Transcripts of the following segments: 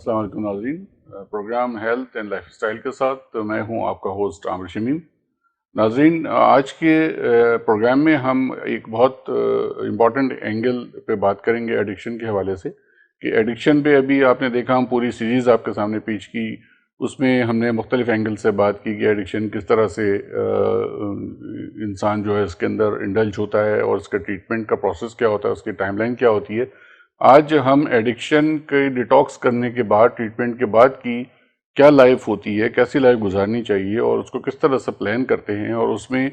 السلام علیکم ناظرین، programme health and lifestyle کے ساتھ میں ہوں آپ کا ہوسٹ عامر شمیم۔ ناظرین، آج کے پروگرام میں ہم ایک بہت امپورٹنٹ اینگل پہ بات کریں گے ایڈکشن کے حوالے سے، کہ ایڈکشن پہ ابھی آپ نے دیکھا ہم پوری سیریز آپ کے سامنے پیش کی، اس میں ہم نے مختلف اینگل سے بات کی کہ ایڈکشن کس طرح سے انسان جو ہے اس کے اندر انڈلج ہوتا ہے اور اس کا ٹریٹمنٹ کا پروسیس کیا ہوتا ہے، اس کی ٹائم لائن کیا ہوتی ہے۔ آج ہم ایڈکشن کے ڈیٹاکس کرنے کے بعد، ٹریٹمنٹ کے بعد کی کیا لائف ہوتی ہے، کیسی لائف گزارنی چاہیے اور اس کو کس طرح سے پلان کرتے ہیں، اور اس میں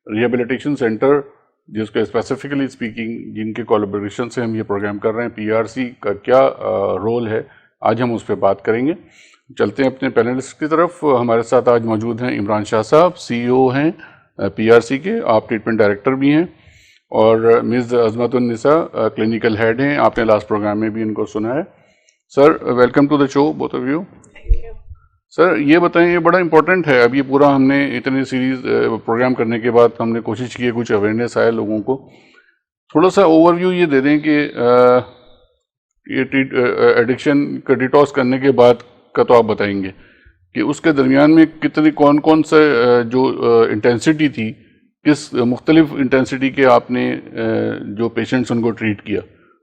ریہیبلیٹیشن سینٹر جس کو اسپیسیفکلی اسپیکنگ جن کے کولیبریشن سے ہم یہ پروگرام کر رہے ہیں، PRC کا کیا رول ہے، آج ہم اس پہ بات کریں گے۔ چلتے ہیں اپنے پینلسٹ کی طرف۔ ہمارے ساتھ آج موجود ہیں عمران شاہ صاحب، CEO ہیں PRC کے، آپ ٹریٹمنٹ ڈائریکٹر بھی ہیں، اور مز عظمت النساء کلینیکل ہیڈ ہیں، آپ نے لاسٹ پروگرام میں بھی ان کو سنا ہے۔ Sir welcome to the show both of you. Sir یہ بتائیں، یہ بڑا امپورٹنٹ ہے، اب یہ پورا ہم نے اتنے سیریز پروگرام کرنے کے بعد ہم نے کوشش کی ہے کچھ اویئرنیس آئے لوگوں کو، تھوڑا سا اوور ویو یہ دے دیں کہ یہ ایڈکشن کا ڈیٹاکس کرنے کے بعد کا تو آپ بتائیں گے کہ اس کے درمیان میں کتنی کون سے جو انٹینسٹی تھی، کس مختلف انٹینسٹی کے آپ نے جو پیشنٹس ان کو ٹریٹ کیا،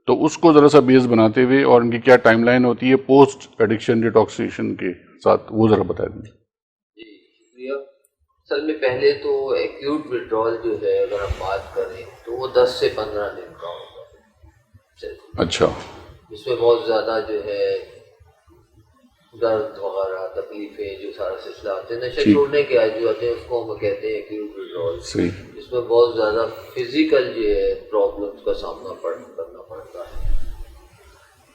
تو اس کو ذرا سا بیس بناتے ہوئے، اور ان کی کیا ٹائم لائن ہوتی ہے پوسٹ ایڈکشن ڈیٹاکسیشن کے ساتھ، وہ ذرا بتا دیں۔ جی شکریہ۔ اصل میں پہلے تو ایکیوٹ وڈرال جو ہے اگر ہم بات کریں تو وہ 10 سے 15 دن کا ہوتا ہے۔ اچھا۔ اس میں بہت زیادہ جو ہے درد وغیرہ، تکلیفیں، جو سارا سلسلہ آتے ہیں، نشہ چھوڑنے کے عادی ہوتے ہیں، اس کو ہم کہتے ہیں ایکیوٹ وڈرال۔ اس میں بہت زیادہ فزیکل جو ہے پرابلمس کا سامنا کرنا پڑتا ہے،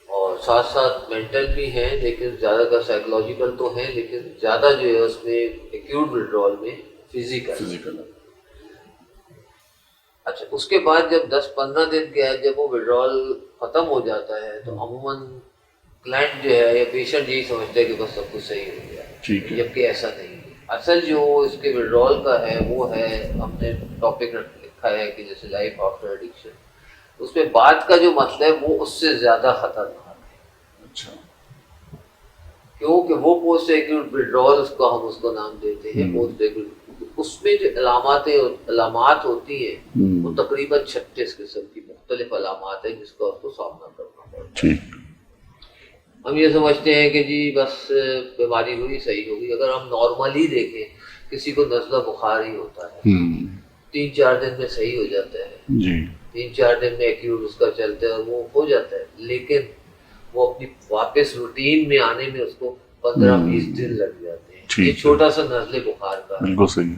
اور ساتھ ساتھ مینٹل بھی ہیں، لیکن زیادہ کا سائیکولوجیکل تو ہیں، لیکن زیادہ جو ہے اس میں ایکیوٹ وڈرال میں فزیکل۔ اچھا، اس کے بعد جب 10-15 دن کے ہے، جب وہ وڈرال ختم ہو جاتا ہے تو عموماً کلائنٹ جو ہے یا پیشنٹ یہی سمجھتا ہے کہ بس سب کچھ صحیح ہو گیا، جبکہ ایسا نہیں ہے۔ اصل جو اس کے وڈرال کا ہے وہ ہے، ہم نے ٹاپک لکھا ہے کہ جیسے لائف آفٹر ایڈکشن، اس میں بعد کا جو مسئلہ ہے وہ اس سے زیادہ خطرناک ہے۔ اچھا، کیونکہ وہ پوسٹ ایکیوٹ وڈرال اس کو نام دیتے ہیں پوسٹ ایکیوٹ، اس میں جو علامات ہوتی ہیں وہ تقریباً 36 قسم کی مختلف علامات ہیں جس کا اس کو سامنا کرنا پڑتا ہے۔ ہم یہ سمجھتے ہیں کہ جی بس بیماری ہوئی صحیح ہوگی۔ اگر ہم نارملی دیکھیں، کسی کو نزلہ بخار ہی ہوتا ہے، 3-4 دن میں صحیح ہو جاتا ہے، 3-4 دن میں ایکیوٹ اس کا چلتا ہے، وہ ہو جاتا ہے، لیکن وہ اپنی واپس روٹین میں آنے میں اس کو 15-20 دن لگ جاتے ہیں۔ یہ چھوٹا سا نزلہ بخار کا ہے۔ بالکل صحیح۔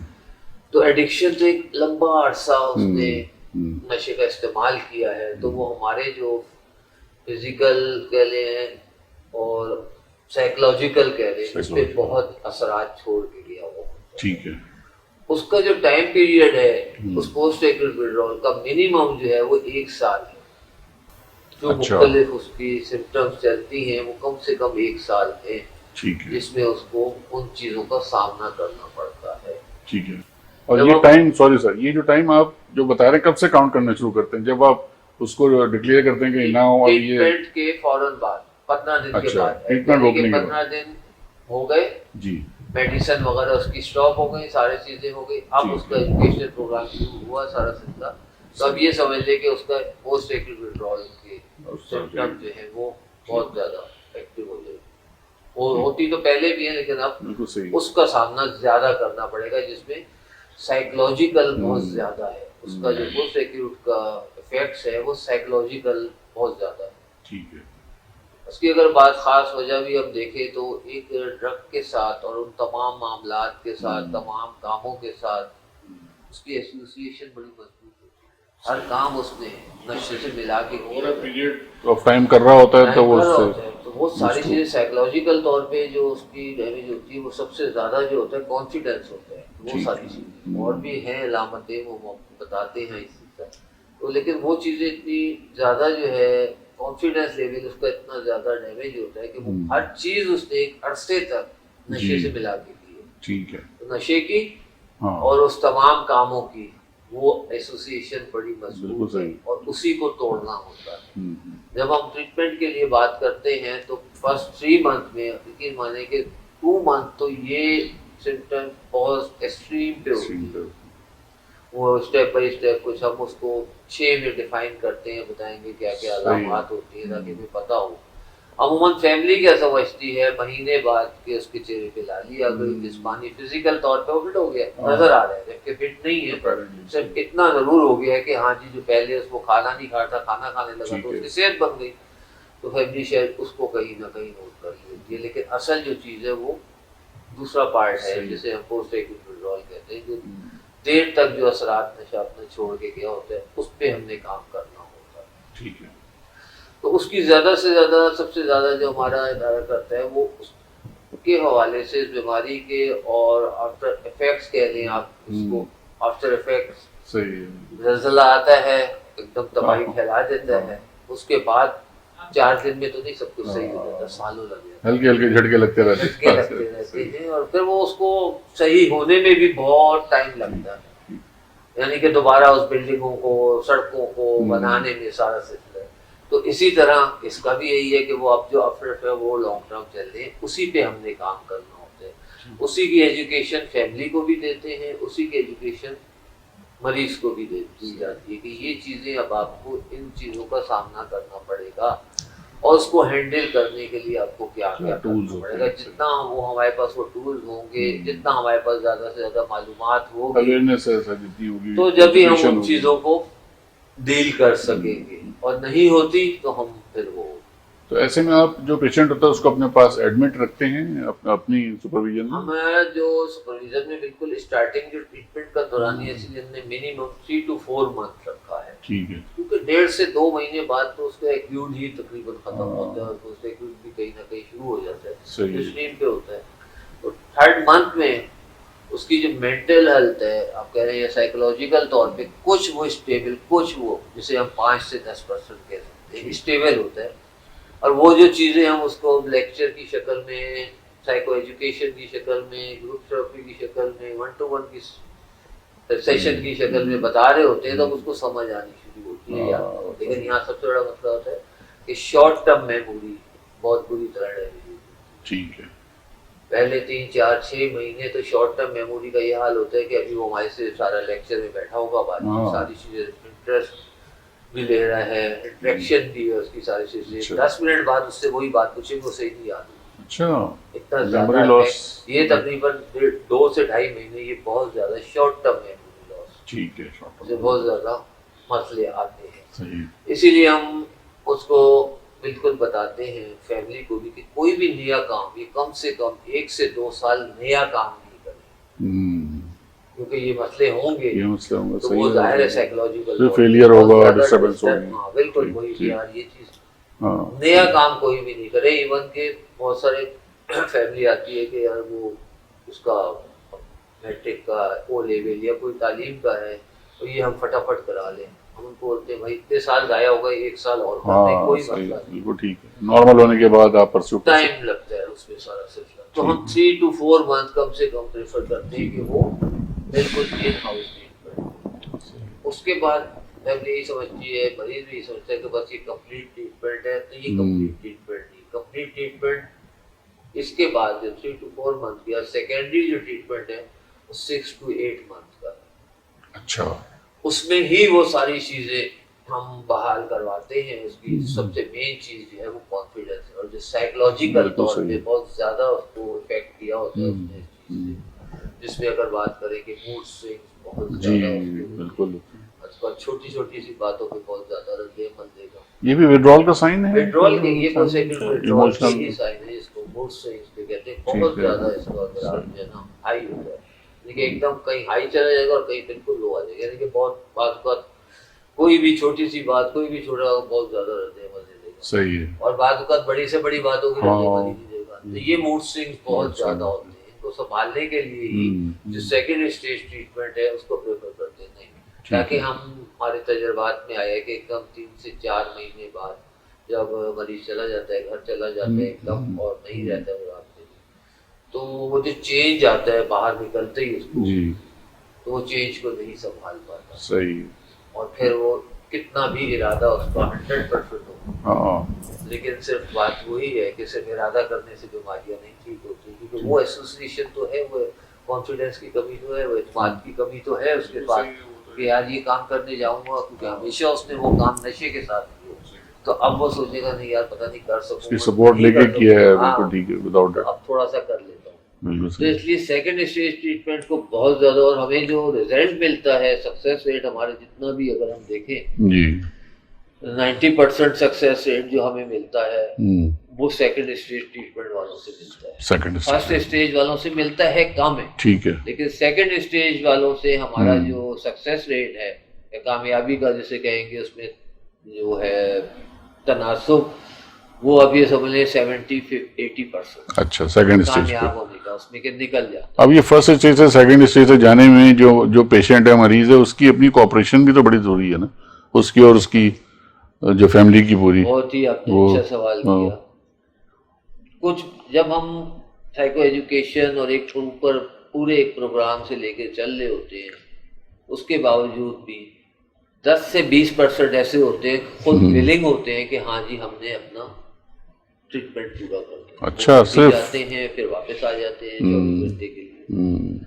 تو ایڈکشن تو ایک لمبا عرصہ اس نے نشے کا استعمال کیا ہے، تو وہ ہمارے جو فزیکل کہہ لیں اور سائیکولوجیکل کہہ لیں، اس پہ بہت اثرات چھوڑ کے گیا وہ۔ ٹھیک ہے۔ اس کا جو ٹائم پیریڈ ہے اس پوسٹ ایکیوٹ وڈرال کا منیمم جو ہے وہ 1 سال ہے۔ جو مختلف اس کی سمپٹمز چلتی ہیں وہ کم سے کم 1 سال ہے، جس میں اس کو ان چیزوں کا سامنا کرنا پڑتا ہے۔ ٹھیک ہے۔ اور یہ ٹائم، سوری سر، یہ جو ٹائم آپ جو بتا رہے ہیں کب سے کاؤنٹ کرنا شروع کرتے ہیں؟ جب آپ اس کو ڈکلیئر کرتے ہیں کہ نہ ہو، یہ ٹریٹمنٹ کے فوراً بعد 15 دن کے بعد، ٹریٹمنٹ روکنے کے 15 دن ہو گئے، جی میڈیسن وغیرہ اس کی اسٹاپ ہو گئی، سارے چیزیں ہو گئی، اب اس کا ایجوکیشن پروگرام شروع ہوا سارا سلسلہ، تو اب یہ سمجھ لیں کہ اس کا پوسٹ ایکیوٹ وڈرال کے سمپٹم جو ہے وہ بہت زیادہ ایکٹیو ہو جائے، اور ہوتی تو پہلے بھی ہیں لیکن اب اس کا سامنا زیادہ کرنا پڑے گا، جس میں سائیکولوجیکل بہت زیادہ ہے۔ اس کا جو پوسٹ ایکیوٹ کا افیکٹس ہے وہ سائیکولوجیکل بہت زیادہ ہے۔ ٹھیک ہے۔ اس کی اگر بات خاص وجہ بھی ہم دیکھیں تو ایک ڈرگ کے ساتھ اور ان تمام معاملات کے ساتھ، تمام کاموں کے ساتھ اس کی ایسوسیشن بڑی مضبوط ہوتی ہے۔ ہر کام اس نے نشے سے ملا کے پورا پیریڈ آف ٹائم کر رہا ہوتا ہے، تو وہ ساری چیزیں سائیکولوجیکل طور پہ جو اس کی ڈیمیج ہوتی ہے وہ سب سے زیادہ جو ہوتا ہے کانفیڈینس ہوتا ہے، وہ ساری چیزیں اور بھی ہیں علامتیں وہ بتاتے ہیں اسی طرح، تو لیکن وہ چیزیں اتنی زیادہ جو ہے کانفیڈینس لیول اس کا اتنا زیادہ ڈیمیج ہوتا ہے کہ وہ ہر چیز اس نے ایک عرصے تک نشے سے ملا کے کی ہے۔ ٹھیک ہے، تو نشے کی اور اس تمام کاموں کی وہ ایسوسیشن بڑی مضبوط ہے اور اسی کو توڑنا ہوتا ہے. جب ہم ٹریٹمنٹ کے لیے بات کرتے ہیں تو فرسٹ 3 منتھ میں یقین مانے کہ 2 منتھ تو یہ سمٹم بہت ایکسٹریم پہ ہوتی ہے. وہ اسٹیپ بائی اسٹیپ کچھ ہم اس کو 6 میں ڈیفائن کرتے ہیں, بتائیں گے کیا کیا علامات ہوتی ہیں تاکہ ہمیں پتہ ہو. عموماً فیملی کیا سمجھتی ہے مہینے بعد کہ اس کے چہرے پہ لالی آ گئی, جسمانی فزیکل طور پہ وہ فٹ ہو گیا نظر آ رہا ہے, جبکہ فٹ نہیں ہے. صرف اتنا ضرور ہو گیا ہے کہ ہاں جی جو پہلے اس کو کھانا نہیں کھاتا کھانا کھانے لگا تو اس کی صحت بن گئی. تو فیملی شاید اس کو کہیں نہ کہیں نوٹ کر لیتی ہے, لیکن اصل جو چیز ہے وہ دوسرا پارٹ ہے جسے ہم پوسٹ ایکوٹ ودرول کہتے ہیں, جو دیر تک جو اثرات نشہ اپنے چھوڑ کے گیا ہوتا ہے اس پہ ہم نے کام کرنا ہوتا ہے. ٹھیک ہے. تو اس کی زیادہ سے زیادہ سب سے زیادہ جو ہمارا ادارہ کرتا ہے وہ اس کے حوالے سے اس بیماری کے اور آفٹر افیکٹس کہہ لیں آپ اس کو, آفٹر افیکٹس زلزلہ آتا ہے ایک دم تباہی پھیلا دیتا ہے, اس کے بعد 4 دن میں تو نہیں سب کچھ صحیح ہو جاتا, سالوں لگ جاتا ہے, ہلکے ہلکے جھٹکے لگتے رہتے ہیں اور پھر وہ اس کو صحیح ہونے میں بھی بہت ٹائم لگتا ہے. یعنی کہ دوبارہ اس بلڈنگوں کو سڑکوں کو بنانے میں سارا سلسلہ ہے. تو اسی طرح اس کا بھی یہی ہے کہ وہ اب جو افرٹ ہے وہ لانگ ٹرم چل رہے ہیں, اسی پہ ہم نے کام کرنا ہوتا ہے. اسی کی ایجوکیشن فیملی کو بھی دیتے ہیں, اسی کی ایجوکیشن مریض کو بھی دی جاتی ہے کہ یہ چیزیں اب آپ کو ان چیزوں کا سامنا کرنا پڑے گا اور اس کو ہینڈل کرنے کے لیے آپ کو کیا کیا کرنا پڑے گا. جتنا وہ ہمارے پاس وہ ٹولز ہوں گے, جتنا ہمارے پاس زیادہ سے زیادہ معلومات ہوگی تو جب بھی ہم ان چیزوں کو ڈیل کر سکیں گے, اور نہیں ہوتی تو ہم پھر وہ. تو ایسے میں آپ جو پیشنٹ ہوتا ہے اس کو اپنے پاس ایڈمٹ رکھتے ہیں اپنی سپرویژن میں؟ ہمارا جو سپرویژن میں بالکل اسٹارٹنگ جو ٹریٹمنٹ کا دوران ہے اس لیے ہم نے منیمم 3 to 4 منتھ رکھا ہے. ٹھیک ہے. کیونکہ 1.5 سے 2 مہینے بعد تو اس کا ایکیوٹ ہی تقریباً ختم ہوتا ہے اور اس کا ایکیوٹ بھی کہیں نہ کہیں شروع ہو جاتا ہے, اسٹریم پہ ہوتا ہے. تو 3rd منتھ میں اس کی جو مینٹل ہیلتھ ہے آپ کہہ رہے ہیں یا سائیکولوجیکل طور پہ کچھ وہ اسٹیبل, کچھ وہ جسے ہم 5 سے 10% کہہ سکتے ہیں اسٹیبل ہوتا ہے. اور وہ جو چیزیں ہم اس کو لیکچر کی شکل میں, سائیکو ایجوکیشن کی شکل میں, گروپ تھراپی کی شکل میں, 1 to 1 کی سیشن کی شکل میں بتا رہے ہوتے ہیں تو اس کو سمجھ آنی شروع ہوتی ہے. لیکن یہاں سب سے بڑا مسئلہ ہوتا ہے کہ شارٹ ٹرم میموری بہت بری طرح ڈیمیج. ٹھیک ہے. پہلے 3 4 6 مہینے تو شارٹ ٹرم میموری کا یہ حال ہوتا ہے کہ ابھی وہ ہمارے سے سارا لیکچر میں بیٹھا ہوگا, بعد میں ساری چیزیں انٹرسٹ بھی لے رہا ہے, انٹریکشن بھی ہے اس کی ساری چیزیں. 10 منٹ بعد اس سے وہی بات پوچھیں گے اسے ہی نہیں یاد. اچھا, اتنا زیادہ یہ تقریباً 2 سے 2.5 مہینے یہ بہت زیادہ شارٹ ٹرم میموری لاس. ٹھیک ہے. اسے بہت زیادہ مسئلے آتے ہیں. صحیح. اسی لیے ہم اس کو بالکل بتاتے ہیں فیملی کو بھی کہ کوئی بھی نیا کام یہ کم سے کم 1 سے 2 سال نیا کام نہیں کریں, کیونکہ یہ مسئلے ہوں گے تو وہ ظاہر ہے سائیکولوجیکل فیلئر ہوگا, ڈسٹربنس ہوگی. بالکل وہی یار یہ چیز نیا کام کوئی بھی نہیں کرے. ایون کہ بہت سارے فیملی آتی ہے کہ یار وہ اس کا میٹرک کا او لیول یا کوئی تعلیم کا ہے تو یہ ہم فٹافٹ کرا لیں. ہم ان کو بولتے ہیں بھائی اتنے سال ضائع ہو گئے, 1 سال اور کرنے کوئی مسئلہ نہیں. بالکل ٹھیک ہے. نارمل ہونے کے بعد آپ پرسو ٹائم لگتا ہے اس میں سارا سلسلہ. تو ہم 3 to 4 منتھ کم سے کم پریفر کرتے ہیں کہ وہ بالکل ان ہاؤس ٹریٹمنٹ. اس کے بعد فیملی یہی سمجھتی ہے, مریض بھی سمجھتا ہے کہ بس یہ کمپلیٹ ٹریٹمنٹ ہے. تو یہ کمپلیٹ ٹریٹمنٹ نہیں. کمپلیٹ ٹریٹمنٹ اس کے بعد جو 3 to 4 منتھ کی اور سیکنڈری جو ٹریٹمنٹ ہے وہ 6 to 8 منتھ کا. اچھا. اس میں ہی وہ ساری چیزیں ہم بحال کرواتے ہیں. اس کی سب سے مین چیز جو ہے وہ کانفیڈنس ہے, اور جو سائیکولوجیکل طور پہ بہت زیادہ اس کو افیکٹ کیا ہوتا ہے اس نے, جس میں اگر بات کریں کہ موڈ سوئنگز بہت زیادہ, بالکل چھوٹی چھوٹی سی باتوں پہ بہت زیادہ رد عمل دے گا. یہ بھی وڈرول کا سائن ہے. وڈرول کے یہ کون سے وڈرول کا ہی سائن ہے, اس کو موڈ سوئنگز پہ کہتے ہیں. بہت زیادہ اس کا اگر آپ جو ہے نا ہائی ہو جائے, یعنی ایک دم کہیں ہائی چلا جائے گا اور کہیں بالکل لو آ جائے گا. یعنی کہ بہت بات کوئی بھی چھوٹی سی بات, کوئی بھی چھوٹا بہت زیادہ رد عمل دے دے گا. صحیح ہے. اور بعض اوقات بڑی سے بڑی بات ہوگی رد عمل ہی نہیں دے گا. تو یہ موڈ سوئنگز بہت زیادہ ہوتے ہیں. ان کو سنبھالنے کے لیے ہی جو سیکنڈ اسٹیج ٹریٹمنٹ ہے اس کو پریفر کرتے ہیں, تاکہ ہم ہمارے تجربات میں آیا کہ ایک دم 3 سے 4 مہینے بعد جب مریض چلا جاتا ہے, گھر چلا جاتا ہے ایک دم اور نہیں رہتا ہے وہ رابطے میں, تو وہ جو چینج آتا ہے باہر نکلتے ہی اس کو تو وہ چینج کو نہیں سنبھال پاتا. صحیح. اور پھر وہ کتنا بھی ارادہ اس کا 100% ہو, لیکن صرف بات وہی ہے کہ صرف ارادہ کرنے سے بیماریاں نہیں ٹھیک ہوتی, کیونکہ وہ ایسوسیشن تو ہے, وہ کانفیڈینس کی کمی تو ہے, وہ اعتماد کی کمی تو ہے اس کے پاس کہ یار یہ کام کرنے جاؤں گا, کیونکہ ہمیشہ اس نے وہ کام نشے کے ساتھ کیا, تو اب وہ سوچے گا نہیں یار پتہ نہیں کر سکوں, سپورٹ لے کے کیا ہے بالکل ٹھیک ہے, وداؤٹ تو اب تھوڑا سا کر لیتا ہوں. بالکل تو اس لیے سیکنڈ اسٹیج ٹریٹمنٹ کو بہت زیادہ, اور ہمیں جو رزلٹ ملتا ہے, سکسیس ریٹ ہمارے جتنا بھی اگر ہم دیکھیں جی 90% سکسیس ریٹ جو ہمیں ملتا ہے وہ سیکنڈ اسٹیج ٹریٹمنٹ والوں سے ملتا ہے. فرسٹ اسٹیج والوں سے ملتا ہے کم ہے, ٹھیک ہے, لیکن سیکنڈ اسٹیج والوں سے ہمارا جو سکسیس ریٹ ہے یا کامیابی کا جسے کہیں گے, اس میں جو ہے تناسب, وہ ابھی سمجھ لیں 70-80%. اچھا, سیکنڈ اسٹیج کامیاب ہونے کا اس میں کہ نکل جاتا. اب یہ فرسٹ اسٹیج سے سیکنڈ اسٹیج سے جانے میں جو پیشنٹ ہے, مریض ہے, اس کی اپنی کوآپریشن بھی تو بڑی ضروری ہے نا, اس کی اور اس کی جو فیملی کی پوری. بہت ہی آپ نے اچھا سوال کیا. کچھ جب ہم سائیکو ایجوکیشن اور ایک اوپر پورے ایک پروگرام سے لے کے چل رہے ہوتے ہیں, اس کے باوجود بھی 10 سے 20% ایسے ہوتے ہیں خود ولنگ ہوتے ہیں کہ ہاں جی ہم نے اپنا ٹریٹمنٹ پورا کر دیا. اچھا, صرف جاتے ہیں پھر واپس آ جاتے ہیں 24 گھنٹے کے لیے.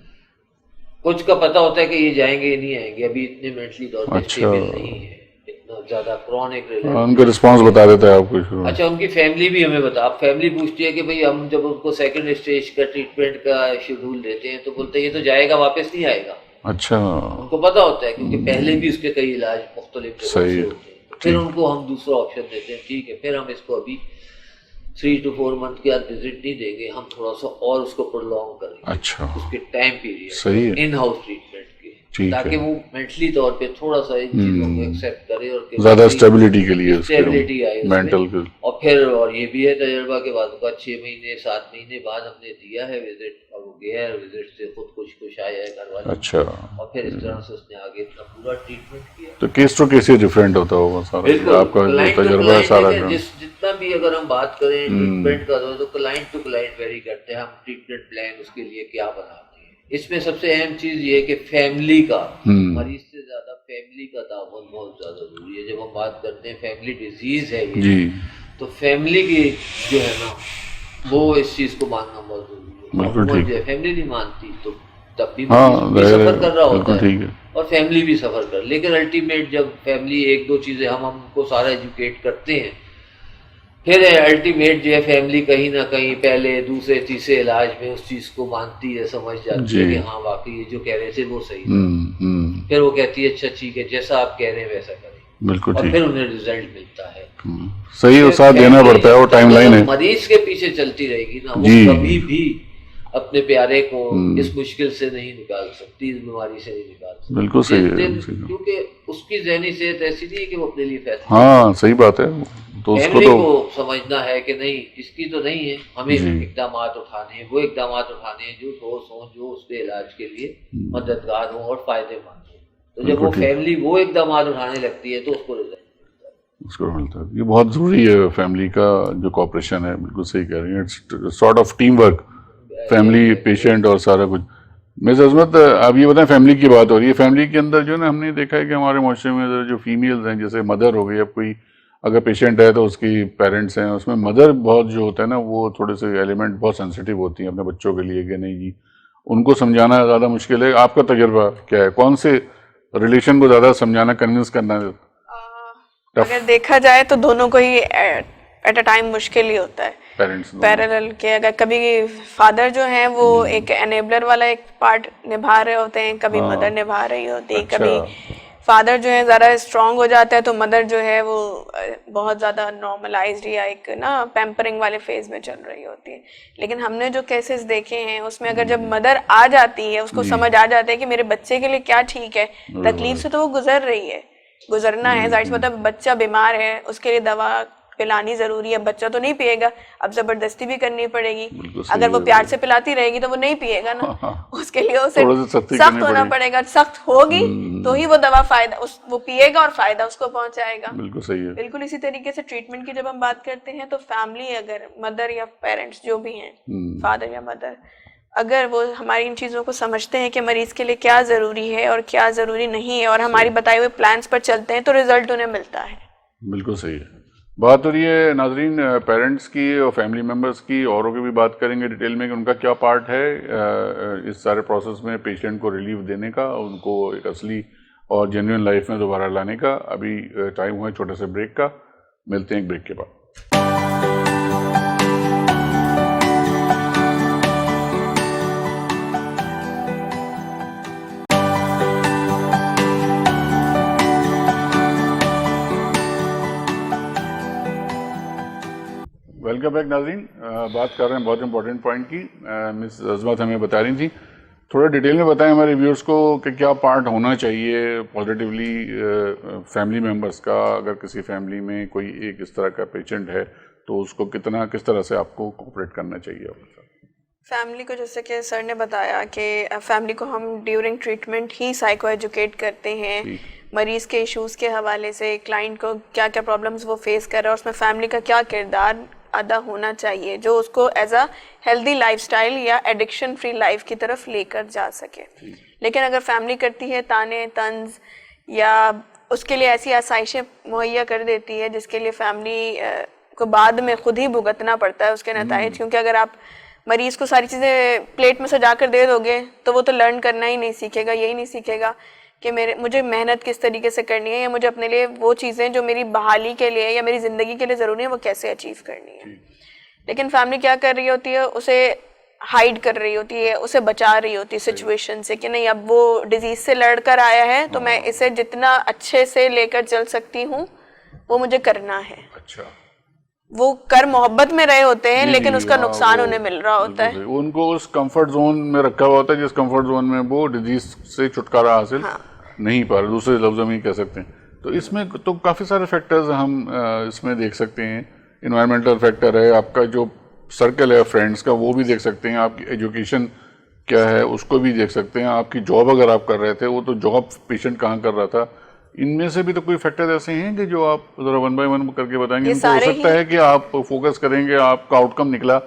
کچھ کا پتہ ہوتا ہے کہ یہ جائیں گے نہیں آئیں گے, ابھی اتنے مینٹلی طور پہ اسٹیبل نہیں ہے, اتنا زیادہ کرونک ان کا رسپانس بتا دیتا ہے آپ کو. اچھا, ان کی فیملی بھی ہمیں بتا, اب فیملی پوچھتی ہے کہ بھئی ہم جب ان کو سیکنڈ اسٹیج کا ٹریٹمنٹ کا شیڈول دیتے ہیں تو بولتے ہیں یہ تو جائے گا واپس نہیں آئے گا. اچھا, ان کو پتا ہوتا ہے کیونکہ پہلے بھی اس کے کئی علاج مختلف جگہوں سے ہوتے ہیں. پھر ان کو ہم دوسرا آپشن دیتے ہیں, ٹھیک ہے پھر ہم اس کو ابھی 3 to 4 month کے بعد وزٹ نہیں دیں گے, ہم تھوڑا سا اور اس کو پرولونگ کریں گے. اچھا, اس کے time period in house treatment کے, تاکہ وہ مینٹلی طور پہ تھوڑا سا ان چیزوں کو ایکسیپٹ کرے اور زیادہ اسٹیبلٹی کے لیے اسٹیبلٹی آئے مینٹل. اور پھر اور یہ بھی ہے تجربہ کے بعد کا 6 مہینے 7 مہینے بعد ہم نے دیا ہے وزٹ, اور وہ گیا ہے وزٹ سے خود خوش آیا ہے گھر والے. اچھا, اور پھر اس طرح سے اس نے آگے اپنا پورا ٹریٹمنٹ کیا. تو کیس ٹو کیس ڈفرینٹ ہوتا ہوگا سارا, آپ کا تجربہ ہے سارا. جتنا بھی اگر ہم بات کریں ٹریٹمنٹ کا تو کلائنٹ ٹو کلائنٹ ویری کرتے ہیں, ہم ٹریٹمنٹ پلان اس کے لیے کیا بناتے ہیں. اس میں سب سے اہم چیز یہ ہے کہ فیملی کا, مریض سے زیادہ فیملی کا تعاون بہت زیادہ ضروری ہے. جب ہم بات کرتے ہیں فیملی ڈیزیز ہے یہ, تو فیملی کی جو ہے نا وہ اس چیز کو ماننا بہت ضروری ہے. فیملی نہیں مانتی تو تب بھی سفر کر رہا ہوتا ہے اور فیملی بھی سفر کر, لیکن الٹیمیٹ جب فیملی ایک دو چیزیں ہم کو سارا ایجوکیٹ کرتے ہیں, پھر الٹیمیٹ جو ہے فیملی کہیں نہ کہیں پہلے دوسرے تیسرے علاج میں اس چیز کو مانتی ہے, سمجھ جاتی ہے کہ ہاں واقعی یہ جو کہہ رہے تھے وہ صحیح ہے. پھر وہ کہتی ہے اچھا ٹھیک ہے جیسا آپ کہہ رہے ہیں ویسا کریں, بالکل, اور پھر انہیں رزلٹ ملتا ہے. صحیح ساتھ دینا پڑتا ہے, وہ ٹائم لائن ہے. مریض کے پیچھے چلتی رہے گی نا, وہ کبھی بھی اپنے پیارے کو اس مشکل سے نہیں نکال سکتی, اس بیماری سے نہیں نکال سکتی. بالکل صحیح ہے, کیونکہ اس کی ذہنی صحت ایسی نہیں ہے کہ وہ اپنے لیے فیصلہ. ہاں صحیح بات ہے, تو اس فیملی کو سمجھنا ہے کہ نہیں اس کی تو نہیں ہے, ہمیں اقدامات اٹھانے ہیں, وہ اقدامات اٹھانے ہیں جو ٹھوس ہوں, جو اس کے علاج کے لیے مددگار ہوں اور فائدے مند ہوں. تو جب وہ فیملی وہ اقدامات اٹھانے لگتی ہے تو اس کو رزلٹ ملتا ہے. یہ بہت ضروری ہے فیملی کا جو کوآپریشن ہے. بالکل صحیح کہہ رہی ہیں, sort of team work, family, patient اور سارا کچھ. میز عظمت آپ یہ بتائیں, فیملی کی بات ہو رہی ہے, فیملی کے اندر جو ہے نا ہم نے دیکھا ہے کہ ہمارے معاشرے میں جو فیمیلز ہیں, جیسے مدر ہو گئی, اب کوئی اگر پیشنٹ ہے تو اس کی پیرنٹس ہیں, اس میں مدر بہت جو ہوتا ہے نا وہ تھوڑے سے ایلیمنٹ بہت سینسیٹیو ہوتی ہیں اپنے بچوں کے لیے کہ نہیں جی, ان کو سمجھانا زیادہ مشکل ہے. آپ کا تجربہ کیا ہے, کون سے ریلیشن کو زیادہ سمجھانا, کنونس کرنا ہے؟ اگر دیکھا جائے تو دونوں کو ہی ایٹ اے ٹائم مشکل ہی ہوتا ہے پیرالل کے. اگر کبھی فادر جو ہیں وہ ایک انیبلر والا ایک پارٹ نبھا رہے ہوتے ہیں, کبھی مدر نبھا رہی ہوتی ہے, کبھی فادر جو ہے زیادہ اسٹرانگ ہو جاتا ہے تو مدر جو ہے وہ بہت زیادہ نارملائزڈ یا ایک نا پیمپرنگ والے فیز میں چل رہی ہوتی ہے. لیکن ہم نے جو کیسز دیکھے ہیں اس میں اگر جب مدر آ جاتی ہے, اس کو سمجھ آ جاتا ہے کہ میرے بچے کے لیے کیا ٹھیک ہے, تکلیف سے تو وہ گزر رہی ہے, گزرنا ہے, ظاہر سی بات ہے بچہ بیمار ہے اس کے لیے دوا پلانا ضروری ہے, بچہ تو نہیں پیے گا, اب زبردستی بھی کرنی پڑے گی. اگر وہ پیار سے پلاتی رہے گی تو وہ نہیں پیے گا نا, اس کے لیے اسے سخت ہونا پڑے گا, سخت ہوگی تو ہی وہ دوا فائدہ وہ پیے گا اور فائدہ اس کو پہنچائے گا. بالکل صحیح ہے. بالکل اسی طریقے سے ٹریٹمنٹ کی جب ہم بات کرتے ہیں تو فیملی, اگر مدر یا پیرنٹس جو بھی ہیں, فادر یا مدر, اگر وہ ہماری ان چیزوں کو سمجھتے ہیں کہ مریض کے لیے کیا ضروری ہے اور کیا ضروری نہیں ہے اور ہماری بتائے ہوئے پلانس پر چلتے ہیں تو رزلٹ انہیں ملتا ہے. بالکل صحیح ہے. بات ہو رہی ہے ناظرین پیرنٹس کی اور فیملی ممبرس کی, اوروں کی بھی بات کریں گے ڈیٹیل میں کہ ان کا کیا پارٹ ہے اس سارے پروسیس میں پیشنٹ کو ریلیف دینے کا, ان کو ایک اصلی اور جینوئن لائف میں دوبارہ لانے کا. ابھی ٹائم ہوا ہے چھوٹے سے بریک کا, ملتے ہیں ایک بریک کے بعد. ویلکم بیک ناظرین. بات کر رہے ہیں بہت امپورٹنٹ پوائنٹ کی. مس عظمت ہمیں بتا رہی تھی, تھوڑا ڈیٹیل میں بتائیں ہمارے ویورز کو کہ کیا پارٹ ہونا چاہیے پازیٹیولی فیملی ممبرس کا. اگر کسی فیملی میں کوئی ایک اس طرح کا پیشنٹ ہے تو اس کو کس طرح سے آپ کو کوپریٹ کرنا چاہیے. فیملی کو جیسے کہ سر نے بتایا کہ فیملی کو ہم during treatment he psycho educate کرتے ہیں, مریض کے ایشوز کے حوالے سے, کلائنٹ کو کیا کیا پرابلمس وہ فیس کر رہا ہے, اس میں فیملی کا کیا کردار ادا ہونا چاہیے جو اس کو as a healthy life style یا ایڈکشن فری لائف کی طرف لے کر جا سکے. لیکن اگر فیملی کرتی ہے تانے طنز یا اس کے لیے ایسی آسائشیں مہیا کر دیتی ہے جس کے لیے فیملی کو بعد میں خود ہی بھگتنا پڑتا ہے اس کے نتائج, کیونکہ اگر آپ مریض کو ساری چیزیں پلیٹ میں سجا کر دے دو گے تو وہ تو لرن کرنا ہی نہیں سیکھے گا, یہی نہیں سیکھے گا کہ مجھے محنت کس طریقے سے کرنی ہے یا مجھے اپنے لیے وہ چیزیں جو میری بحالی کے لیے یا میری زندگی کے لیے ضروری ہیں وہ کیسے اچیو کرنی ہے. لیکن فیملی کیا کر رہی ہوتی ہے, اسے ہائیڈ کر رہی ہوتی ہے, اسے بچا رہی ہوتی ہے سچویشن سے کہ نہیں اب وہ ڈیزیز سے لڑ کر آیا ہے تو میں اسے جتنا اچھے سے لے کر چل سکتی ہوں وہ مجھے کرنا ہے. اچھا, وہ کر محبت میں رہے ہوتے ہیں لیکن اس کا نقصان انہیں مل رہا ہوتا ہے. ان کو اس کمفرٹ زون میں رکھا ہوا ہوتا ہے جس کمفرٹ زون میں وہ ڈیزیز سے چھٹکارا حاصل نہیں پا رہے, دوسرے لفظوں میں کہہ سکتے ہیں. تو اس میں تو کافی سارے فیکٹرز ہم اس میں دیکھ سکتے ہیں. انوائرمنٹل فیکٹر ہے, آپ کا جو سرکل ہے فرینڈس کا وہ بھی دیکھ سکتے ہیں, آپ کی ایجوکیشن کیا ہے اس کو بھی دیکھ سکتے ہیں, آپ کی جاب اگر آپ کر رہے تھے وہ تو جاب پیشنٹ کہاں کر رہا تھا. ان میں سے بھی تو کوئی فیکٹر ایسے ہیں کہ جو آپ ذرا ون بائی ون کر کے بتائیں گے. ان کو ہو سکتا ہے کہ آپ فوکس کریں گے, آپ کا آؤٹ کم نکلا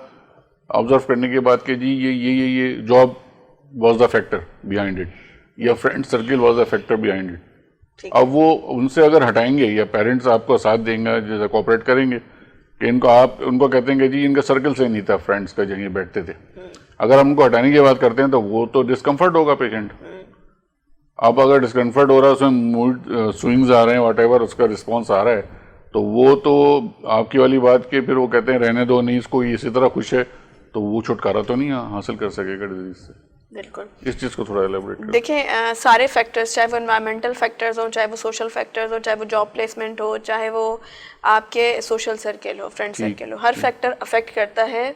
آبزرو کرنے کے بعد کہ جی یہ job was the factor behind it یا friend circle was the factor behind it. اب وہ ان سے اگر ہٹائیں گے یا پیرنٹس آپ کو ساتھ دیں گے, جیسے کوآپریٹ کریں گے کہ ان کو کہتے ہیں کہ جی ان کا سرکل سے نہیں تھا فرینڈس کا جہاں بیٹھتے تھے, اگر ہم ان کو ہٹانے کی بات کرتے ہیں تو وہ تو ڈسکمفرٹ ہوگا پیشنٹ. اب اگر ڈسکمفرٹ ہو رہا ہے, اس میں موڈ سوئنگز آ رہے ہیں, واٹ ایور اس کا رسپانس آ رہا ہے, تو وہ تو آپ کی والی بات کہ پھر وہ کہتے ہیں رہنے دو, نہیں اس کو اسی طرح خوش ہے, تو وہ چھٹکارا تو نہیں حاصل کر سکے گا ڈیزیز سے. بالکل, اس چیز کو تھوڑا ایلیبریٹ کریں. دیکھیں سارے فیکٹرز, چاہے وہ انوائرمنٹل فیکٹرز ہوں, چاہے وہ سوشل فیکٹرز ہوں, چاہے وہ جاب پلیسمنٹ ہو, چاہے وہ آپ کے سوشل سرکل ہو, فرینڈ سرکل ہو, ہر فیکٹر افیکٹ کرتا ہے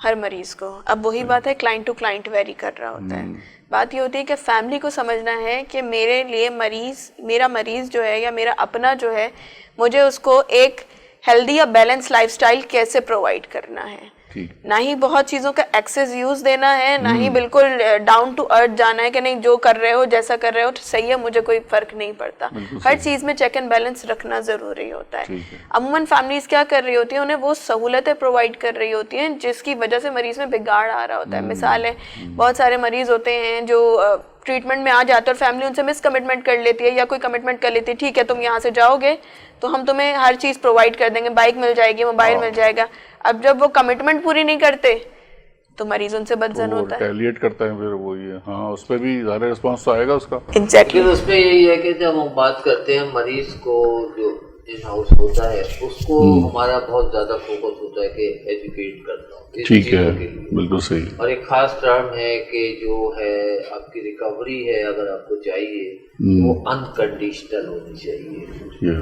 ہر مریض کو. اب وہی بات ہے کلائنٹ ٹو کلائنٹ ویری کر رہا ہوتا ہے. بات یہ ہوتی ہے کہ فیملی کو سمجھنا ہے کہ میرے لیے میرا مریض جو ہے یا میرا اپنا جو ہے, مجھے اس کو ایک ہیلدی یا بیلنس لائف سٹائل کیسے پرووائڈ کرنا ہے. نہ ہی بہت چیزوں کا ایکسیس یوز دینا ہے, نہ ہی بالکل ڈاؤن ٹو ارتھ جانا ہے کہ نہیں جو کر رہے ہو جیسا کر رہے ہو صحیح ہے, مجھے کوئی فرق نہیں پڑتا. ہر چیز میں چیک اینڈ بیلنس رکھنا ضروری ہوتا ہے. عموماً فیملیز کیا کر رہی ہوتی ہیں, انہیں وہ سہولتیں پرووائڈ کر رہی ہوتی ہیں جس کی وجہ سے مریض میں بگاڑ آ رہا ہوتا ہے. مثال ہے, بہت سارے مریض ہوتے ہیں جو ٹریٹمنٹ میں آ جاتے اور فیملی ان سے مس کمٹمنٹ کر لیتی ہے یا کوئی کمٹمنٹ کر لیتی ہے, ٹھیک ہے تم یہاں سے جاؤ گے تو ہم تمہیں ہر چیز پرووائڈ کر دیں گے, بائک مل جائے گی, موبائل مل جائے گا. اب جب وہ کمٹمنٹ پوری نہیں کرتے تو مریض ان سے بدزن ہوتا ہے, ریٹیلیٹ کرتا ہے, پھر وہ یہ ہاں اس پہ بھی زیادہ رسپانس تو آئے گا اس کا. ایگزیکٹلی. اس میں یہی ہے کہ جب ہم بات کرتے ہیں مریض کو جو ان ہاؤس ہوتا ہے اس کو ہمارا بہت زیادہ فوکس ہوتا ہے کہ ایجوکیٹ کرنا. ٹھیک ہے, بالکل صحیح. اور ایک خاص ٹرم ہے کہ جو ہے آپ کی ریکوری ہے اگر آپ کو چاہیے وہ انکنڈیشنل ہونی چاہیے.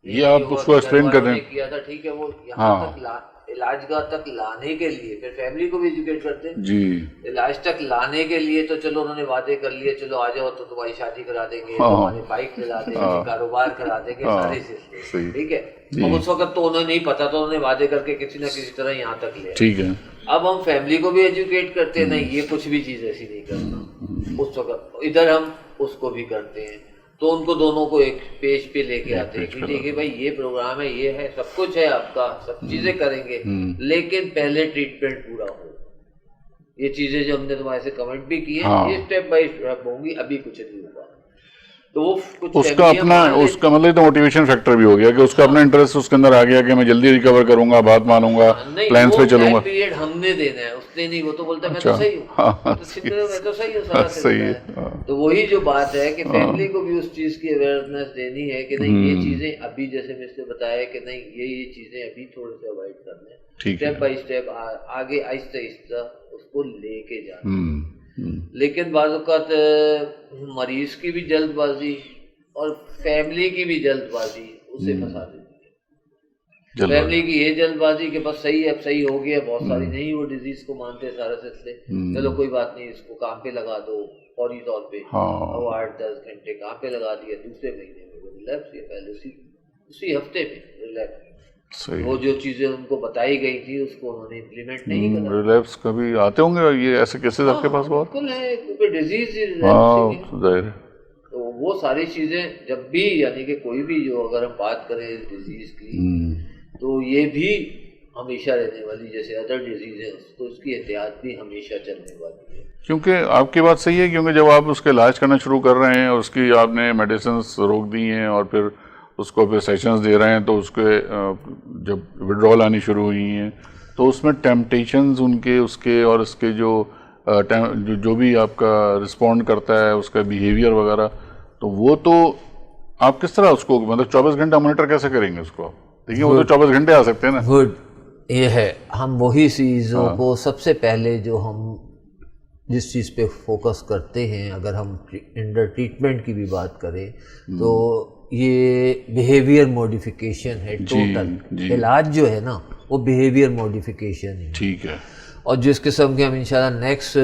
یہ آپ اس کو ایکسپلین کر رہے ہیں. کیا تھا ٹھیک ہے, وہ یہاں تک علاج گاہ تک لانے کے لیے پھر فیملی کو بھی ایجوکیٹ کرتے ہیں. جی, علاج تک لانے کے لیے تو چلو انہوں نے وعدے کر لیے, چلو آ جاؤ تو تمہاری شادی کرا دیں گے, تمہاری بائک دلا دیں گے, کاروبار کرا دیں گے, سارے سلسلے. ٹھیک ہے, اب اس وقت تو انہیں نہیں پتا, تو انہوں نے وعدے کر کے کسی نہ کسی طرح یہاں تک لیا. ٹھیک ہے, اب ہم فیملی کو بھی ایجوکیٹ کرتے ہیں, نہیں یہ کچھ بھی چیز ایسی نہیں کرنا. اس وقت ادھر ہم اس کو بھی کرتے ہیں, تو ان کو دونوں کو ایک پیج پہ لے کے آتے ہیں کہ دیکھیے بھائی یہ پروگرام ہے, یہ ہے, سب کچھ ہے آپ کا, سب چیزیں کریں گے, لیکن پہلے ٹریٹمنٹ پورا ہو. یہ چیزیں جو ہم نے تمہارے سے کمنٹ بھی کی ہیں یہ اسٹیپ بائی اسٹیپ ہوں گی, ابھی کچھ نہیں ہوگا. تو وہ کچھ اس کا اپنا اس کا مطلب تو موٹیویشن فیکٹر بھی ہو گیا کہ اس کا اپنا انٹرسٹ اس کے اندر آ گیا کہ میں جلدی ریکور کروں گا, بات مانوں گا, پلانس پہ چلوں گا. پیریڈ ہم نے دینا ہے, اس نے نہیں. وہ تو بولتا ہے میں تو صحیح ہوں, میں تو صحیح ہوں, سارا صحیح ہے. تو وہی جو بات ہے کہ فیملی کو بھی اس چیز کی اویئرنیس دینی ہے کہ نہیں یہ چیزیں ابھی, جیسے میں نے بتایا کہ نہیں یہ چیزیں ابھی تھوڑے سے اوائڈ کرنا ہے, اسٹیپ بائی اسٹیپ آگے آہستہ آہستہ اس کو لے کے جانا. لیکن بعض اوقات مریض کی بھی جلد بازی اور فیملی کی بھی جلد بازی اسے پھنسا دیتی ہے. فیملی کی یہ جلد بازی کہ بس صحیح ہے, اب صحیح ہو گیا, بہت ساری نہیں وہ ڈیزیز کو مانتے سارے سلسلے, چلو کوئی بات نہیں اس کو کام پہ لگا دو فوری طور پہ, اور 8-10 گھنٹے کام پہ لگا دیا, دوسرے مہینے میں وہ ریلیپس, یا پہلے اسی ہفتے میں ریلیپس. وہ جو چیزیں ان کو بتائی گئی تھی اس کو انہوں نے امپلیمنٹ نہیں کرا. ریلیپس کبھی آتے ہوں گے یہ ایسے کیسز آپ کے پاس بہت؟ بالکل ہے, کیونکہ ڈیزیز ظاہر ہے. تو وہ ساری چیزیں جب بھی, یعنی کہ کوئی بھی جو اگر ہم بات کریں اس ڈیزیز کی, تو یہ بھی ہمیشہ رہنے والی, جیسے ادر ڈیزیز ہیں تو اس کی احتیاط بھی ہمیشہ چلنے والی ہے. کیونکہ آپ کی بات صحیح ہے, کیونکہ جب آپ اس کا علاج کرنا شروع کر رہے ہیں اور اس کی آپ نے میڈیسنس روک دی ہیں اور پھر اس کو پھر سیشنز دے رہے ہیں, تو اس کے جب وڈرال آنی شروع ہوئی ہیں تو اس میں ٹیمپٹیشنز ان کے اس کے اور اس کے جو بھی آپ کا رسپونڈ کرتا ہے اس کا بیہیویئر وغیرہ, تو وہ تو آپ کس طرح اس کو مطلب 24 گھنٹہ مانیٹر کیسے کریں گے اس کو؟ دیکھیے وہ تو 24 گھنٹے آ سکتے ہیں نا. گڈ, یہ ہے ہم وہی چیزوں کو سب سے پہلے جو ہم جس چیز پہ فوکس کرتے ہیں, اگر ہم انڈر ٹریٹمنٹ کی بھی بات کریں تو یہ بیہیویئر موڈیفیکیشن ہے. ٹوٹل علاج جو ہے نا وہ بیہیویئر موڈیفیکیشن ہے. ٹھیک ہے. اور جس قسم کے ہم انشاءاللہ نیکسٹ